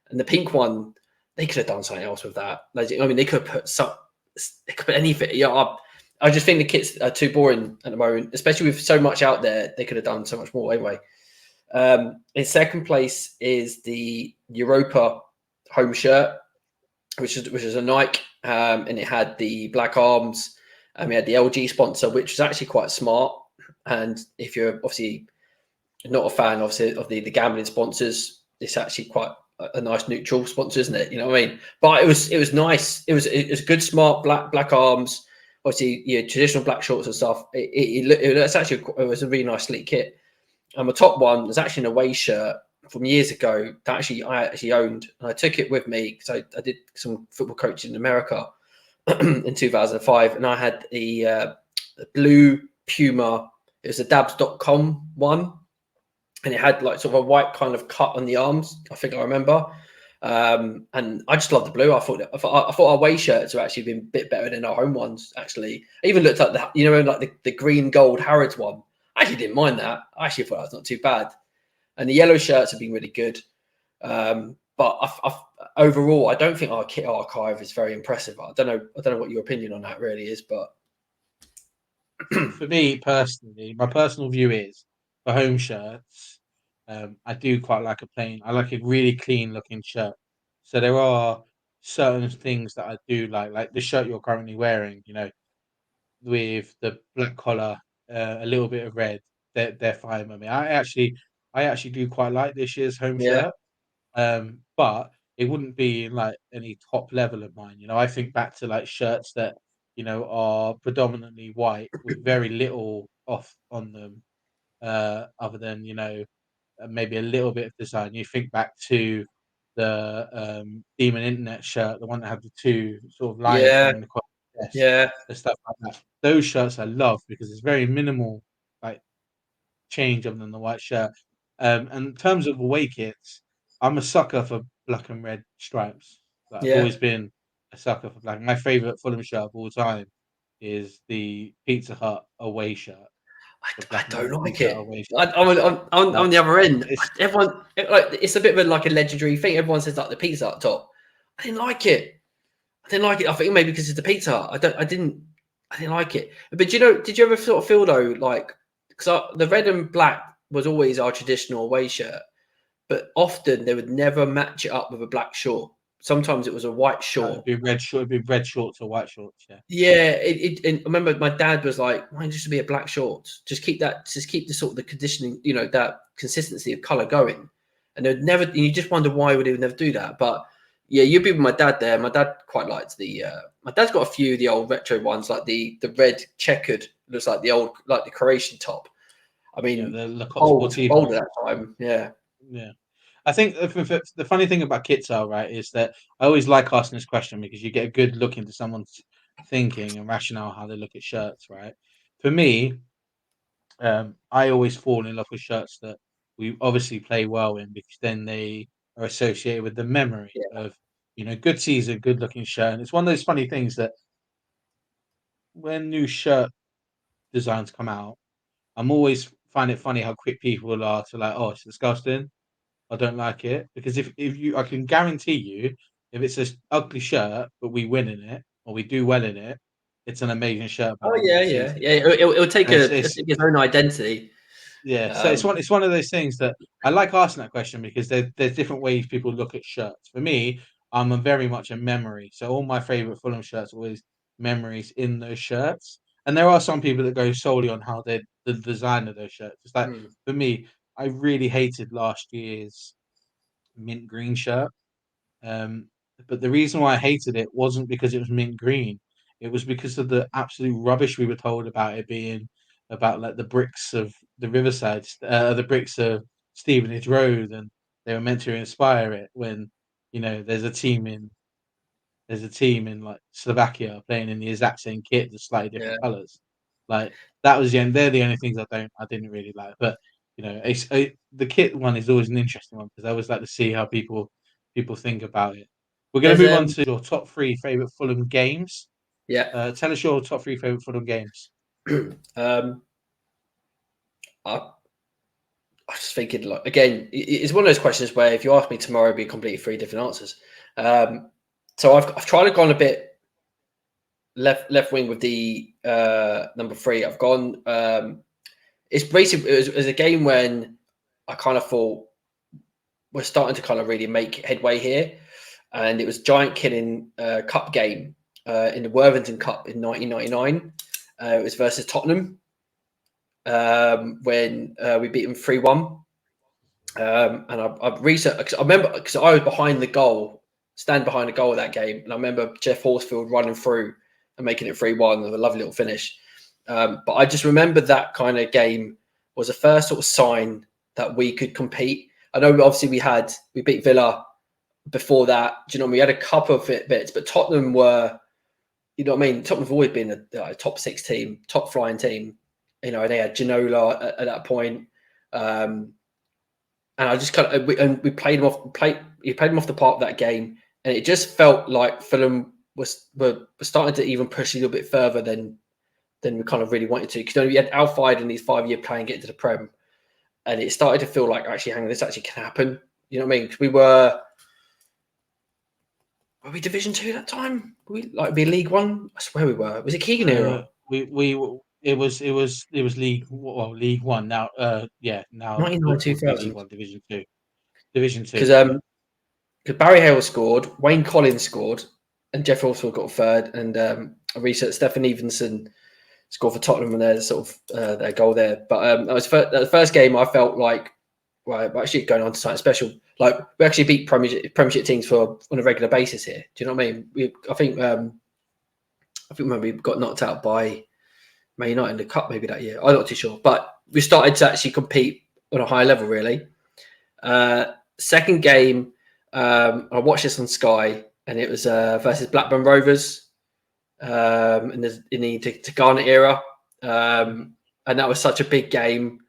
And the pink one, they could have done something else with that. Like, I mean, they could have put anything. Yeah, I just think the kits are too boring at the moment, especially with so much out there. They could have done so much more anyway. In second place is the Europa home shirt, which is a Nike, and it had the black arms. We had the LG sponsor, which was actually quite smart. And if you're obviously not a fan, obviously, of the gambling sponsors, it's actually quite a nice neutral sponsor, isn't it? You know what I mean? But it was nice. It was good, smart black arms. Obviously, traditional black shorts and stuff. It was a really nice sleek kit. And my top one was actually an away shirt from years ago that I actually owned, and I took it with me because I did some football coaching in America in 2005, and I had the blue Puma. It was a dabs.com one, and it had like sort of a white kind of cut on the arms. I think I remember. And I just love the blue. I thought our away shirts have actually been a bit better than our home ones. Actually, I even looked at the green gold Harrods one. I actually didn't mind that. I actually thought that was not too bad. And the yellow shirts have been really good. But overall, I don't think our kit archive is very impressive. I don't know what your opinion on that really is, but for me personally, my personal view is for home shirts, I do quite like I like a really clean looking shirt. So there are certain things that I do like the shirt you're currently wearing, with the black collar, a little bit of red. They're fine with me. I actually do quite like this year's home yeah, shirt. But it wouldn't be in like any top level of mine. I think back to like shirts that, are predominantly white with very little off on them, other than, maybe a little bit of design. You think back to the Demon Internet shirt, the one that had the 2 sort of lines yeah, running across the chest yeah, and stuff like that. Those shirts I love because it's very minimal, like, change other than the white shirt. And in terms of away kits, I'm a sucker for black and red stripes. Like, I've yeah. always been a sucker for black. My favorite Fulham shirt of all time is the Pizza Hut away shirt, the I black and don't red like Pizza Hut it. away I, shirt. I'm on Like, the other end. it's Everyone it's a bit of like a legendary thing. Everyone says like the pizza Hut top. I didn't like it. I didn't like it. I think maybe because it's the Pizza Hut. I didn't like it. But did you ever sort of feel though like because the red and black was always our traditional away shirt, but often they would never match it up with a black short. Sometimes it was a white short. it'd be red shorts or white shorts. Yeah, Yeah, and I remember my dad was like, "Why don't you just be a black shorts? Just keep the sort of the conditioning, that consistency of color going." And they'd never, and you just wonder why would they never do that. But yeah, you'd be with my dad there. My dad quite liked my dad's got a few of the old retro ones, like the red checkered, looks like the old, like the Croatian top. I yeah, mean, the Lacoste old Sportivo. at that time. Yeah, Yeah. I think the funny thing about kits are right is that I always like asking this question because you get a good look into someone's thinking and rationale how they look at shirts, right? For me, I always fall in love with shirts that we obviously play well in because then they are associated with the memory yeah, of good season, good looking shirt. And it's one of those funny things that when new shirt designs come out, I'm always find it funny how quick people are to like, oh, it's disgusting. I don't like it because I can guarantee you, if it's an ugly shirt but we win in it or we do well in it, it's an amazing shirt by oh the end of yeah, the yeah, season. yeah. It'll take And it'll take its own identity. yeah, so Um, it's one of those things that I like asking that question because there's different ways people look at shirts. For me, I'm very much a memory. So all my favorite Fulham shirts are always memories in those shirts. And there are some people that go solely on how they the design of those shirts. It's like hmm. for me, I really hated last year's mint green shirt. But the reason why I hated it wasn't because it was mint green. It was because of the absolute rubbish we were told about it being about like the bricks of the Riverside, the bricks of Stevenage Road, and they were meant to inspire it. When there's a team in like Slovakia playing in the exact same kit, just slightly Yeah. different colours. Like that was they're the only things I didn't really like. But the kit one is always an interesting one because I always like to see how people think about it. We're going There's to move on to your top three favorite Fulham games. yeah. Tell us your top three favorite Fulham games. I I was just thinking, like, again, it's one of those questions where if you ask me tomorrow, it'd be completely three different answers. So I've tried to go on a bit left wing with the number three. I've gone. It's basically it was a game when I kind of thought we're starting to kind of really make headway here, and it was Giant Killing Cup game in the Worthington Cup in 1999. It was versus Tottenham when we beat them 3-1. And I researched. I remember because I was behind the goal, stand behind the goal of that game, and I remember Jeff Horsfield running through and making it 3-1 with a lovely little finish. But I just remember that kind of game was the first sort of sign that we could compete. I know obviously we beat Villa before that. Do you know what I mean? We had a couple of bits, but Tottenham were, you know what I mean? Tottenham have always been a top six team, top flying team. You know, they had Ginola at that point. And I just kind of we played him off. He played him off the park that game, and it just felt like Fulham were starting to even push a little bit further than we kind of really wanted to. Because we had Alfide in his 5-year plan getting to the Prem, and it started to feel like actually, hang on, this actually can happen. You know what I mean? Because were we Division 2 that time? Were we like be League 1? I swear we were. Was it Keegan era? It was League League One now. Now 99 would be League 2000. One Division 2. Because Barry Hale scored, Wayne Collins scored, and Jeff Horsfield got third, and I researched Stefan Evenson scored for Tottenham and their sort of their goal there. But that was the first game I felt like, right, we're actually going on to something special. Like we actually beat Premiership teams on a regular basis here. Do you know what I mean? I think when we got knocked out by Man United in the cup maybe that year. I'm not too sure, but we started to actually compete on a high level really. Second game, I watched this on Sky, and it was versus Blackburn Rovers in the Tigana era, and that was such a big game.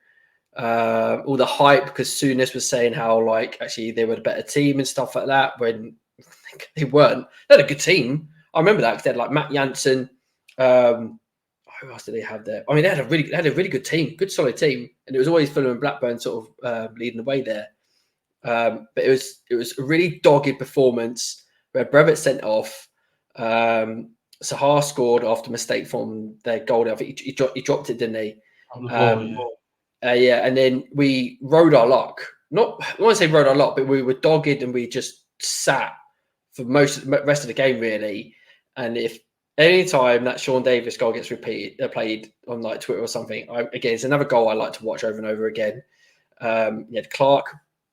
All the hype because Souness was saying how like actually they were the better team and stuff like that when they weren't. They had a good team. I remember that because they had like Matt Jansen. Who else did they have there? I mean, they had a really good team, good solid team, and it was always Fulham and Blackburn sort of leading the way there. But it was a really dogged performance where Brevitt sent off. Sahar scored after a mistake from their goal. I think he dropped it, didn't he? Yeah, and then we rode our luck. Not I want to say rode our luck, but we were dogged and we just sat for the rest of the game really. And if any time that Sean Davis goal gets played on like Twitter or something, again, it's another goal I like to watch over and over again. You had Clark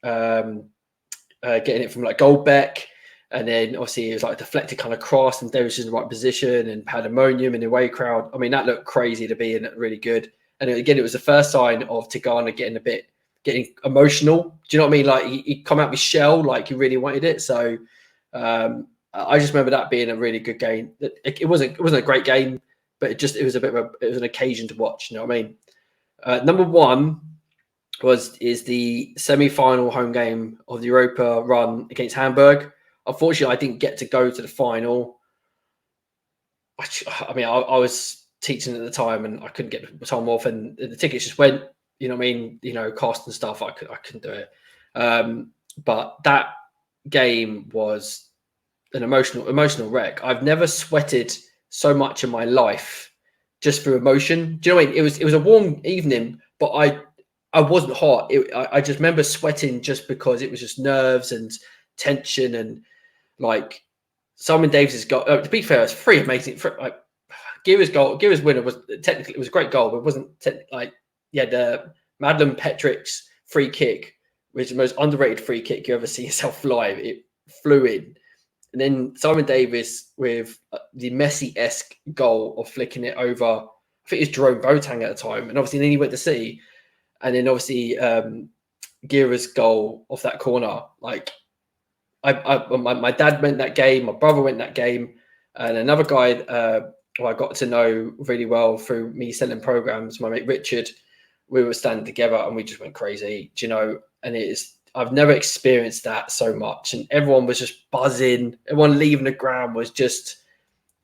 getting it from like Goldbeck, and then obviously it was like a deflected kind of cross, and Davis was in the right position, and pandemonium in the away crowd. I mean, that looked crazy to be in, really good. And again, it was the first sign of Tigana getting emotional. Do you know what I mean? Like he come out of his shell, like he really wanted it. So I just remember that being a really good game. It wasn't a great game, but it was an occasion to watch. You know what I mean? Number one is the semi-final home game of the Europa run against Hamburg. Unfortunately, I didn't get to go to the final. I mean, I was teaching at the time and I couldn't get the time off, and the tickets just went. You know what I mean? You know, cost and stuff. I couldn't do it. But that game was an emotional wreck. I've never sweated so much in my life just through emotion. Do you know what I mean? It was a warm evening, but I wasn't hot. I just remember sweating just because it was just nerves and tension, and like Simon Davis's goal. To be fair, it's three amazing. Like Gira's winner was technically it was a great goal, but it wasn't the Madeline Petrick's free kick which is the most underrated free kick you ever see yourself live. It flew in. And then Simon Davis with the Messi-esque goal of flicking it over. I think it was Jerome Boateng at the time. And obviously then he went to City. And then obviously Gira's goal off that corner. Like, my dad went that game. My brother went that game. And another guy who I got to know really well through me selling programs, my mate Richard, we were standing together and we just went crazy, you know. And I've never experienced that so much. And everyone was just buzzing. Everyone leaving the ground was just,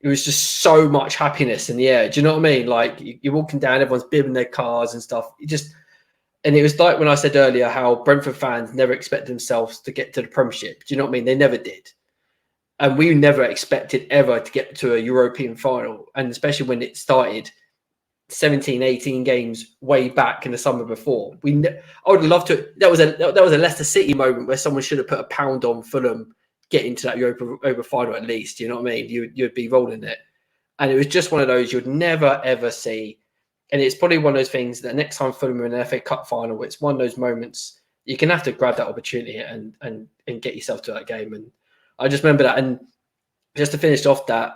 it was just so much happiness in the air. Do you know what I mean? Like you're walking down, everyone's bibbing their cars and stuff. And it was like when I said earlier how Brentford fans never expect themselves to get to the Premiership. Do you know what I mean? They never did. And we never expected ever to get to a European final. And especially when it started 17, 18 games way back in the summer before. I would love to. That was a Leicester City moment where someone should have put a pound on Fulham getting to that Europa final at least. You know what I mean? You'd be rolling it. And it was just one of those you'd never, ever see. And it's probably one of those things that next time Fulham are in an FA Cup final, it's one of those moments you can have to grab that opportunity and get yourself to that game. And I just remember that. And just to finish off that,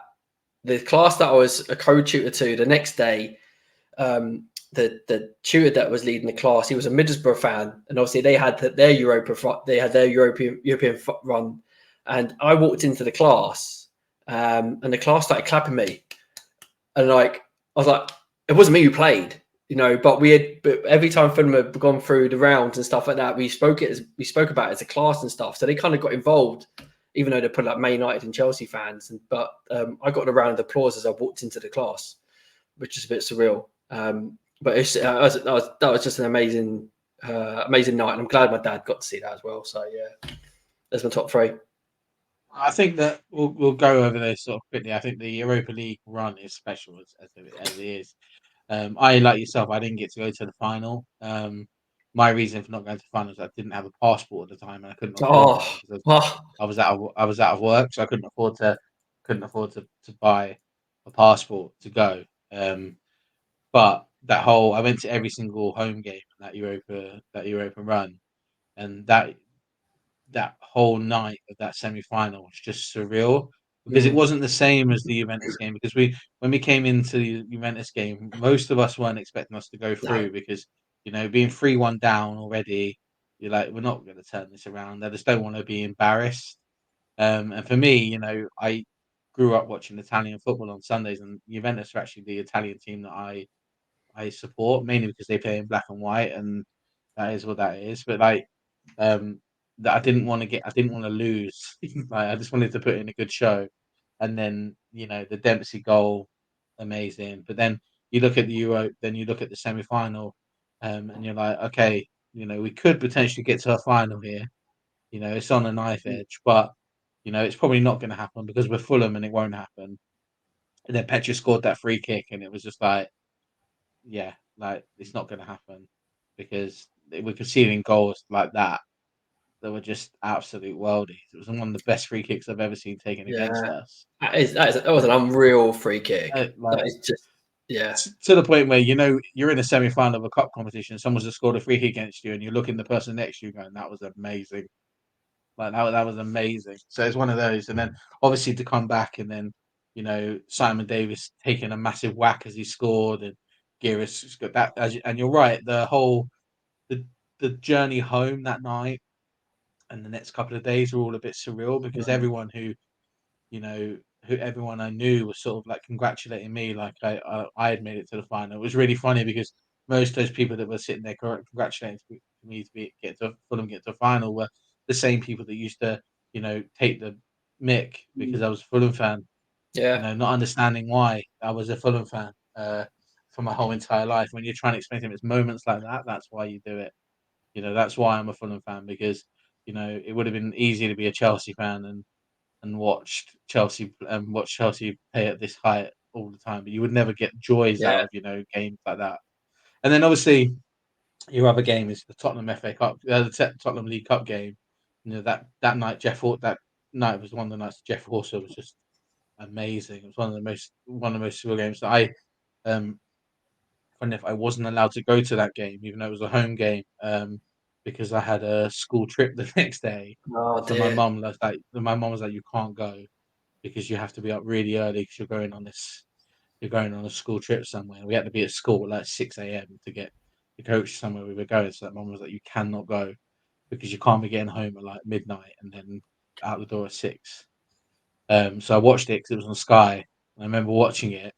the class that I was a co-tutor to the next day, the tutor that was leading the class, he was a Middlesbrough fan, and obviously they had their European run, and I walked into the class, and the class started clapping me, and like I was like, it wasn't me who played, you know, but every time Fulham had gone through the rounds and stuff like that, we spoke about it as a class and stuff, so they kind of got involved. Even though they put like Man United and Chelsea fans, but I got a round of applause as I walked into the class, which is a bit surreal. But that was just an amazing night, and I'm glad my dad got to see that as well. So yeah, there's my top three. I think that we'll go over those sort of quickly. I think the Europa League run is special as it is. I, like yourself, I didn't get to go to the final. My reason for not going to the final is I didn't have a passport at the time and I couldn't afford one because I was out of work, so I couldn't afford to buy a passport to go. But I went to every single home game in that Europa run, and that whole night of that semi-final was just surreal because it wasn't the same as the Juventus game, because when we came into the Juventus game, most of us weren't expecting us to go through because, you know, being 3-1 down already, you're like, we're not going to turn this around. I just don't want to be embarrassed. And for me, you know, I grew up watching Italian football on Sundays, and Juventus are actually the Italian team that I support, mainly because they play in black and white, and that is what that is. But like, that I didn't want to lose. Like, I just wanted to put in a good show, and then, you know, the Dempsey goal, amazing. But then you look at the Euro, then you look at the semi final, and you're like, okay, you know, we could potentially get to a final here. You know, it's on a knife edge, but you know, it's probably not going to happen because we're Fulham and it won't happen. And then Petra scored that free kick, and it was just like, yeah, like it's not going to happen because we're conceding goals like that were just absolute worldies. It was one of the best free kicks I've ever seen taken against us. That was an unreal free kick. Like, that is just to the point where, you know, you're in a semi-final of a cup competition, someone's just scored a free kick against you, and you're looking the person next to you going, "That was amazing." Like that was amazing. So it's one of those, and then obviously to come back, and then, you know, Simon Davis taking a massive whack as he scored, and Giras got that. And you're right, the the journey home that night and the next couple of days were all a bit surreal because everyone you know, who everyone I knew was sort of like congratulating me, like I had made it to the final. It was really funny because most of those people that were sitting there congratulating me to get to Fulham, get to a final, were the same people that used to, you know, take the mick because I was a Fulham fan. You yeah. know, not understanding why I was a Fulham fan for my whole entire life. When you're trying to explain to them, it's moments like that. That's why you do it. You know, that's why I'm a Fulham fan, because, you know, it would have been easy to be a Chelsea fan and watch Chelsea play at this height all the time, but you would never get joys out Yeah. of, you know, games like that. And then obviously your other game is the Tottenham FA Cup, the Tottenham League Cup game. You know, that night, that night was one of the nights Jeff Horser was just amazing. It was one of the most surreal games that funny enough, I wasn't allowed to go to that game, even though it was a home game. because I had a school trip the next day. Oh So my dear. mum was like, you can't go because you have to be up really early because you're going on a school trip somewhere. We had to be at school at like 6 a.m. to get the coach somewhere we were going. So that mum was like, you cannot go because you can't be getting home at like midnight and then out the door at 6. So I watched it because it was on Sky. I remember watching it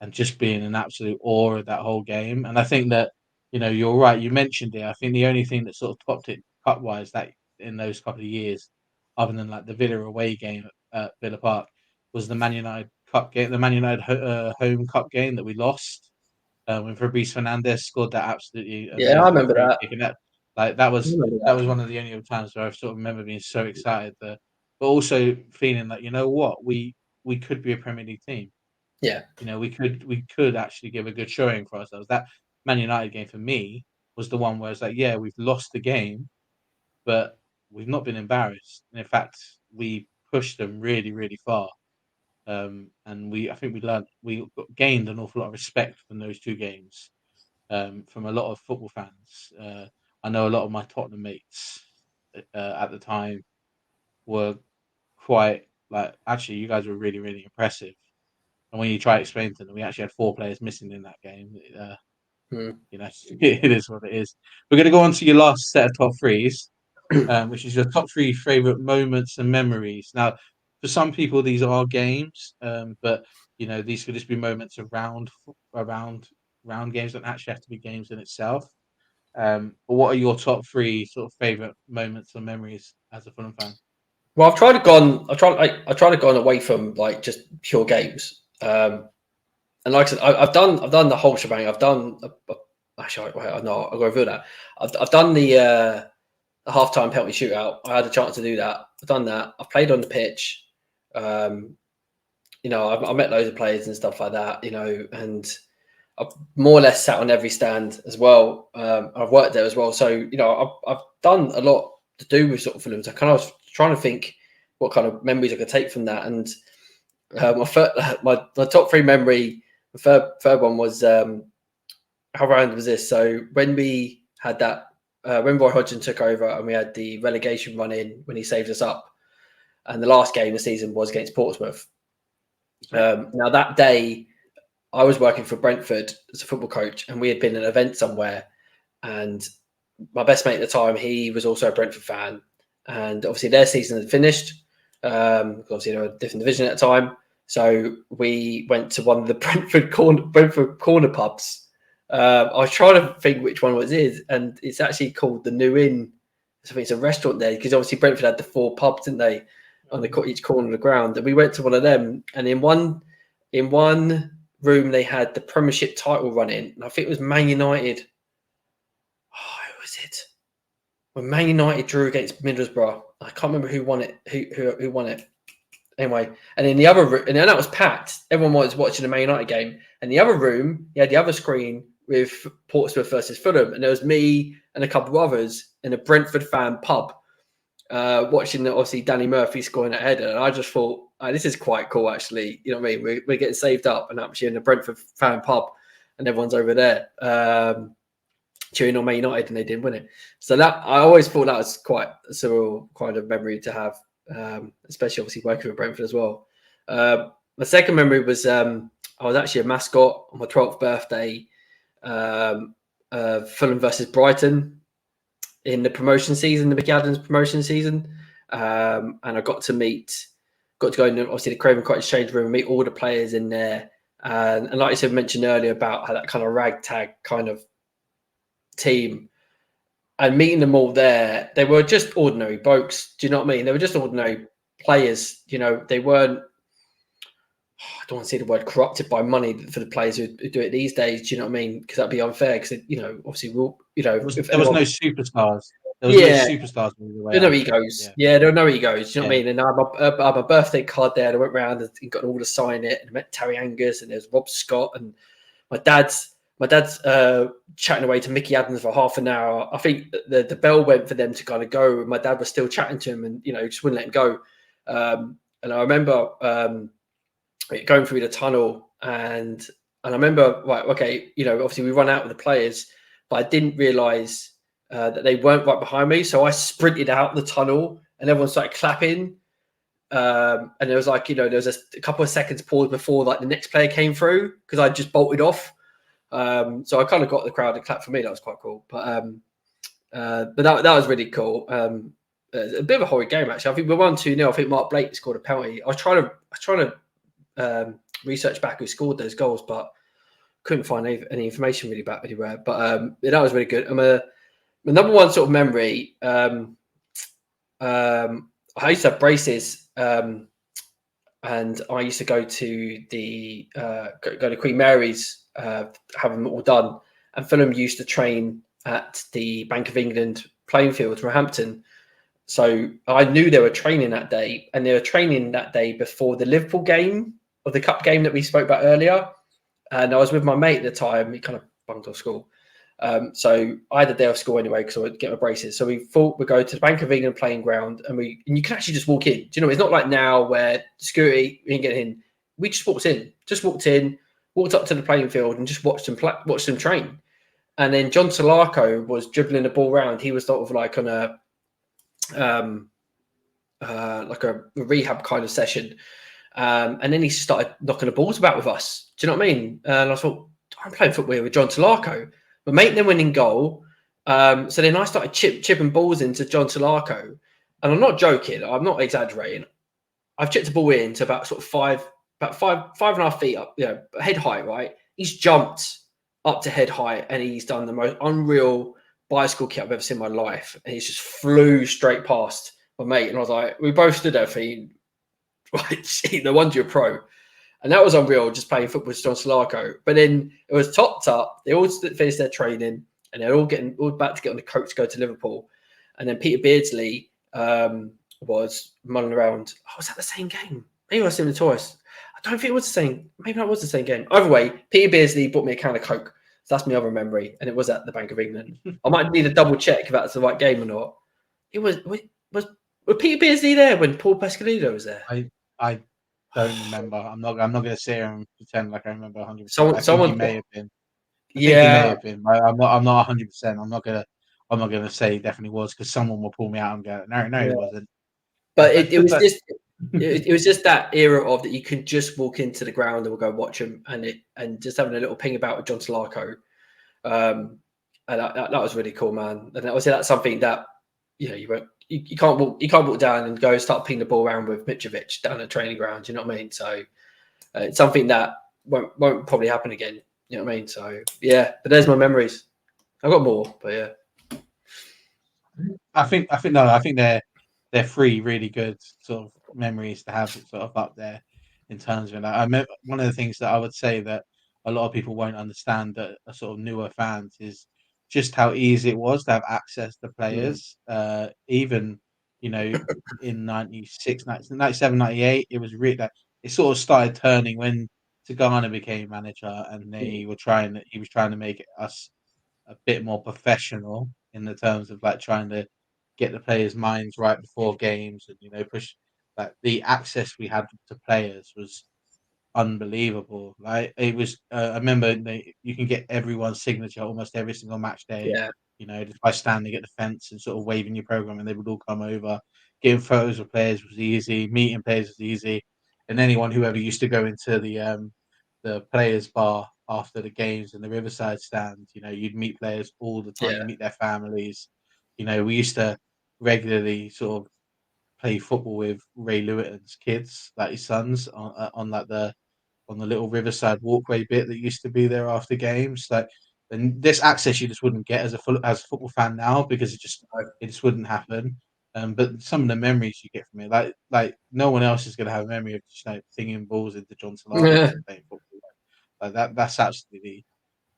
and just being in absolute awe of that whole game. And I think that, you're right. You mentioned it. I think the only thing that sort of topped it cup wise that in those couple of years, other than like the Villa away game at Villa Park, was the Man United Cup game, the Man United home cup game that we lost. When Fabrice Fernandes scored that absolutely Yeah, I amazing remember free that. kick, and that I was remember that that. was one of the only times where I sort of remember being so excited that, but also feeling like, you know what, we could be a Premier League team. Yeah. We could actually give a good showing for ourselves. That Man United game for me was the one where it's like, yeah, we've lost the game, but we've not been embarrassed. And in fact, we pushed them really, really far. And I think we gained an awful lot of respect from those two games, from a lot of football fans. I know a lot of my Tottenham mates at the time were quite like, actually, you guys were really, really impressive. And when you try to explain to them, we actually had 4 players missing in that game. Mm. It is what it is. We're going to go on to your last set of top threes, which is your top 3 favorite moments and memories. Now, for some people, these are games, but these could just be moments around games. Don't actually have to be games in itself. But what are your top 3 sort of favorite moments or memories as a Fulham fan? Well, I tried to go away from like just pure games. And like I said, I've done the whole shebang. I've done actually, wait, no, I'll go over that. I've done the halftime penalty shootout. I had a chance to do that. I've done that. I've played on the pitch. Um, I met loads of players and stuff like that. And I've more or less sat on every stand as well. I've worked there as well, so I've done a lot to do with sort of films. I kind of was trying to think what kind of memories I could take from that, and my top 3 memory, the third one was how random was this? So when we had that, when Roy Hodgson took over and we had the relegation run in when he saved us up, and the last game of the season was against Portsmouth. Now that day, I was working for Brentford as a football coach, and we had been at an event somewhere. And my best mate at the time, he was also a Brentford fan, and obviously their season had finished. Obviously they were a different division at the time, so we went to one of the Brentford corner pubs. I was trying to think which one it is, and it's actually called the New Inn. So it's a restaurant there because obviously Brentford had the 4 pubs, didn't they, on each corner of the ground? And we went to one of them, and in one room they had the Premiership title running, and I think it was Man United. Oh, who was it? When Man United drew against Middlesbrough, I can't remember who won it. Who won it? Anyway, and in the other room, and that was packed. Everyone was watching the Man United game. And the other room, you had the other screen with Portsmouth versus Fulham, and there was me and a couple of others in a Brentford fan pub, watching obviously Danny Murphy scoring a header. And I just thought, this is quite cool, actually. You know what I mean? We're getting saved up, and actually in a Brentford fan pub, and everyone's over there. Cheering on Man United, and they didn't win it. So that I always thought that was quite a surreal kind of memory to have, especially obviously working with Brentford as well. My second memory was I was actually a mascot on my 12th birthday, Fulham versus Brighton in the promotion season, the Mickey Adams promotion season, and I got to go in obviously the Craven Cottage change room and meet all the players in there, and like I said, mentioned earlier about how that kind of ragtag kind of team, and meeting them all there, they were just ordinary blokes. Do you know what I mean? They were just ordinary players. They weren't, I don't want to say the word corrupted by money for the players who do it these days. Do you know what I mean? Because that'd be unfair. Because obviously we'll, There was no superstars. There was no yeah, superstars all the way there are up. no egos. Yeah. Yeah, there are no egos. Do you know what I Yeah. mean? And I had my birthday card there. And I went around and got all to sign it. And I met Terry Angus, and there's Rob Scott, and my dad's chatting away to Mickey Adams for half an hour. I think the bell went for them to kind of go, and my dad was still chatting to him, and just wouldn't let him go. And I remember going through the tunnel, and I remember, right, okay, obviously we run out with the players, but I didn't realise that they weren't right behind me. So I sprinted out the tunnel and everyone started clapping. And there was like, there was a couple of seconds pause before like the next player came through because I just bolted off. So I kind of got the crowd to clap for me. That was quite cool. But that was really cool. A bit of a horrid game actually. I think we won 2-0. I think Mark Blake scored a penalty. I was trying to research back who scored those goals, but couldn't find any information really back anywhere. But that was really good. My number one sort of memory. I used to have braces, and I used to go to the go to Queen Mary's, have them all done. And Fulham used to train at the Bank of England playing field for Hampton. So I knew they were training that day, and they were training that day before the Liverpool game, or the cup game that we spoke about earlier. And I was with my mate at the time. He kind of bunked off school. So I had a day off school anyway because I would get my braces. So we thought we'd go to the Bank of England playing ground, and you can actually just walk in. Do you know? It's not like now where security, you can get in. We just walked in, walked up to the playing field, and just watched them train. And then John Solarco was dribbling the ball around. He was sort of like on a rehab kind of session. And then he started knocking the balls about with us. Do you know what I mean? And I thought, I'm playing football here with John Solarco. My mate then went in goal. So then I started chipping balls into John Solarco. And I'm not joking. I'm not exaggerating. I've chipped the ball in to about sort of five and a half feet up, head height, right? He's jumped up to head height and he's done the most unreal bicycle kick I've ever seen in my life. And he's just flew straight past my mate. And I was like, we both stood there thinking, right, no wonder you're pro. And that was unreal, just playing football with John Solarco. But then it was topped up. They all finished their training and they're all about to get on the coach to go to Liverpool. And then Peter Beardsley was mulling around. Oh, was that the same game? Maybe I was seeing the twice. I don't think it was the same. Maybe that was the same game. Either way, Peter Beardsley bought me a can of Coke. So that's my other memory. And it was at the Bank of England. I might need to double check if that's the right game or not. It was Peter Beardsley there when Paul Pascalino was there? I don't remember. I'm not going to sit here and pretend like I remember 100%. I think he may have been. I think he may have been. I'm not 100%. I'm not gonna say he definitely was because someone will pull me out and go, no, he wasn't. But it was just it was just that era of that you can just walk into the ground and we'll go watch him and just having a little ping about with John Solarco. And that was really cool, man. And obviously that's something that you can't walk down and go start pinging the ball around with Mitrovic down the training ground. You know what I mean? So it's something that won't probably happen again. You know what I mean? So yeah, but there's my memories. I've got more, but yeah. I think they're three really good sort of memories to have sort of up there in terms of it. I remember one of the things that I would say that a lot of people won't understand that are sort of newer fans is just how easy it was to have access to players. Even, in 96, 97, 98, it was really it sort of started turning when Tigana became manager and he was trying to make us a bit more professional in the terms of like trying to get the players' minds right before games and push like the access we had to players was unbelievable. Like it was, I remember you can get everyone's signature almost every single match day. Yeah. Just by standing at the fence and sort of waving your program, and they would all come over. Getting photos of players was easy. Meeting players was easy, and anyone who ever used to go into the players' bar after the games in the Riverside stand, you'd meet players all the time. You meet their families. We used to regularly sort of play football with Ray Lewitton's kids, like his sons, on the little Riverside walkway bit that used to be there after games. Like, and this access you just wouldn't get as a football fan now because it just wouldn't happen. But some of the memories you get from it, like no one else is going to have a memory of just thinking balls into John Solarco playing football. Like that's absolutely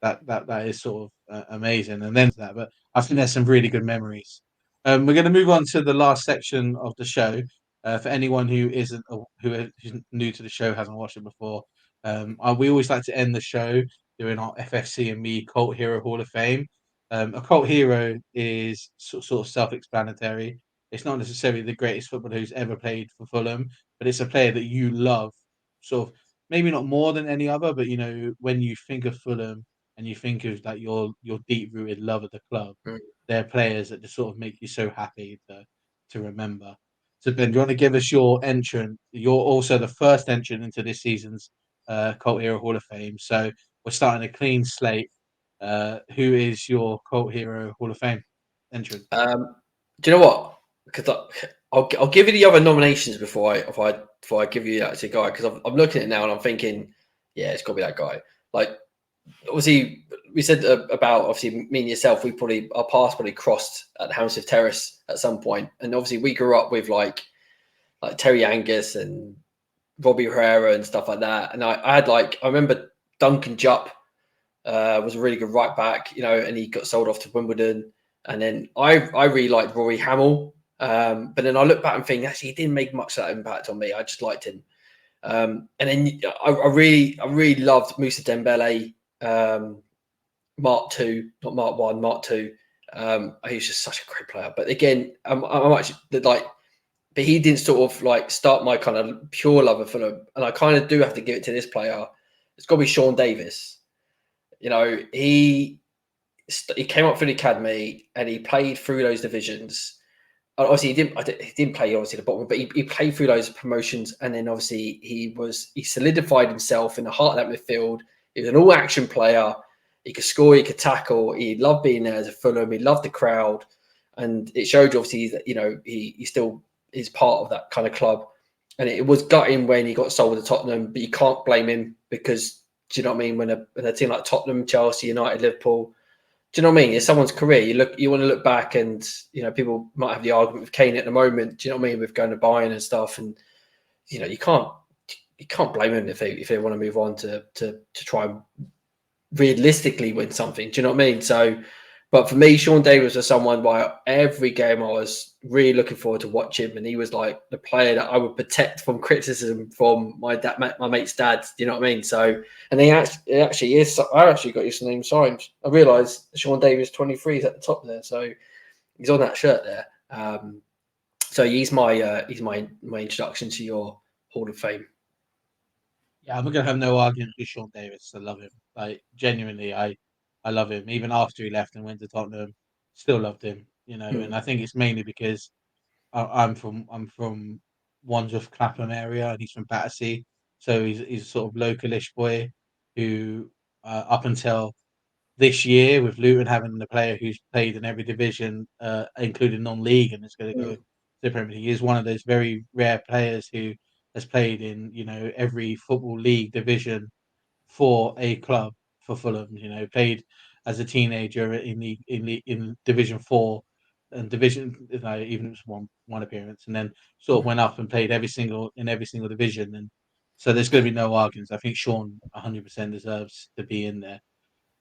that is sort of amazing. And then that, but I think there's some really good memories. We're going to move on to the last section of the show. For anyone who isn't who's new to the show, hasn't watched it before, we always like to end the show doing our FFC&Me Cult Hero Hall of Fame. A cult hero is sort of self-explanatory. It's not necessarily the greatest footballer who's ever played for Fulham, but it's a player that you love, sort of maybe not more than any other, but when you think of Fulham and you think of like your deep-rooted love of the club, they're players that just sort of make you so happy to remember. So Ben, do you want to give us your entrant? You're also the first entrant into this season's Cult Hero Hall of Fame. So we're starting a clean slate. Who is your Cult Hero Hall of Fame entrant? Do you know what? Because I'll give you the other nominations before I give you that guy, because I'm looking at it now and I'm thinking, yeah, it's got to be that guy. Like, obviously, we said about obviously me and yourself, our paths probably crossed at Hammersmith Terrace at some point, and obviously we grew up with like Terry Angus and Robbie Herrera and stuff like that. And I remember Duncan Jupp was a really good right back, and he got sold off to Wimbledon. And then I really liked Rory Hamill. But then I look back and think, actually, he didn't make much of that impact on me. I just liked him. And then I really loved Moussa Dembele, Mark II, not Mark I, Mark II. He was just such a great player. But again, I'm actually like, but he didn't sort of like start my kind of pure love of Fulham. And I kind of do have to give it to this player. It's got to be Sean Davis. He came up through the academy and he played through those divisions. Obviously, he didn't play obviously the bottom, but he played through those promotions, and then obviously he solidified himself in the heart of that midfield. He was an all-action player. He could score, he could tackle. He loved being there as a Fulham. He loved the crowd, and it showed you obviously that he still is part of that kind of club. And it was gutting when he got sold to Tottenham, but you can't blame him because, do you know what I mean? When a team like Tottenham, Chelsea, United, Liverpool, do you know what I mean? It's someone's career. You want to look back, and people might have the argument with Kane at the moment. Do you know what I mean? With going to Bayern and stuff, and you can't blame them if they want to move on to try and realistically win something. Do you know what I mean? So, but for me, Sean Davis was someone why every game I was really looking forward to watching, and he was like the player that I would protect from criticism from my mate's dad. Do you know what I mean? So, and he actually is. I actually got his name signed. I realised Sean Davis 23 is at the top there, so he's on that shirt there. So he's my introduction to your Hall of Fame. Yeah, I'm gonna have no argument with Sean Davis. I love him. Like genuinely, I love him. Even after he left and went to Tottenham, still loved him. And I think it's mainly because I'm from Wandsworth Clapham area, and he's from Battersea, so he's a sort of localish boy who, up until this year, with Luton having the player who's played in every division, including non-league, and is going to go to the Premier League, he is one of those very rare players who has played in every football league division for a club for Fulham. Played as a teenager in Division 4 and Division, even if it was one appearance, and then sort of went up and played every single division. And so there's going to be no arguments. I think Sean 100% deserves to be in there.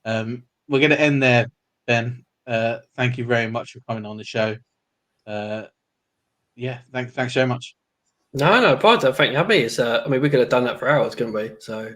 We're going to end there, Ben. Thank you very much for coming on the show. Yeah, thanks so much. No, Pardo, thank you for having me. We could have done that for hours, couldn't we? So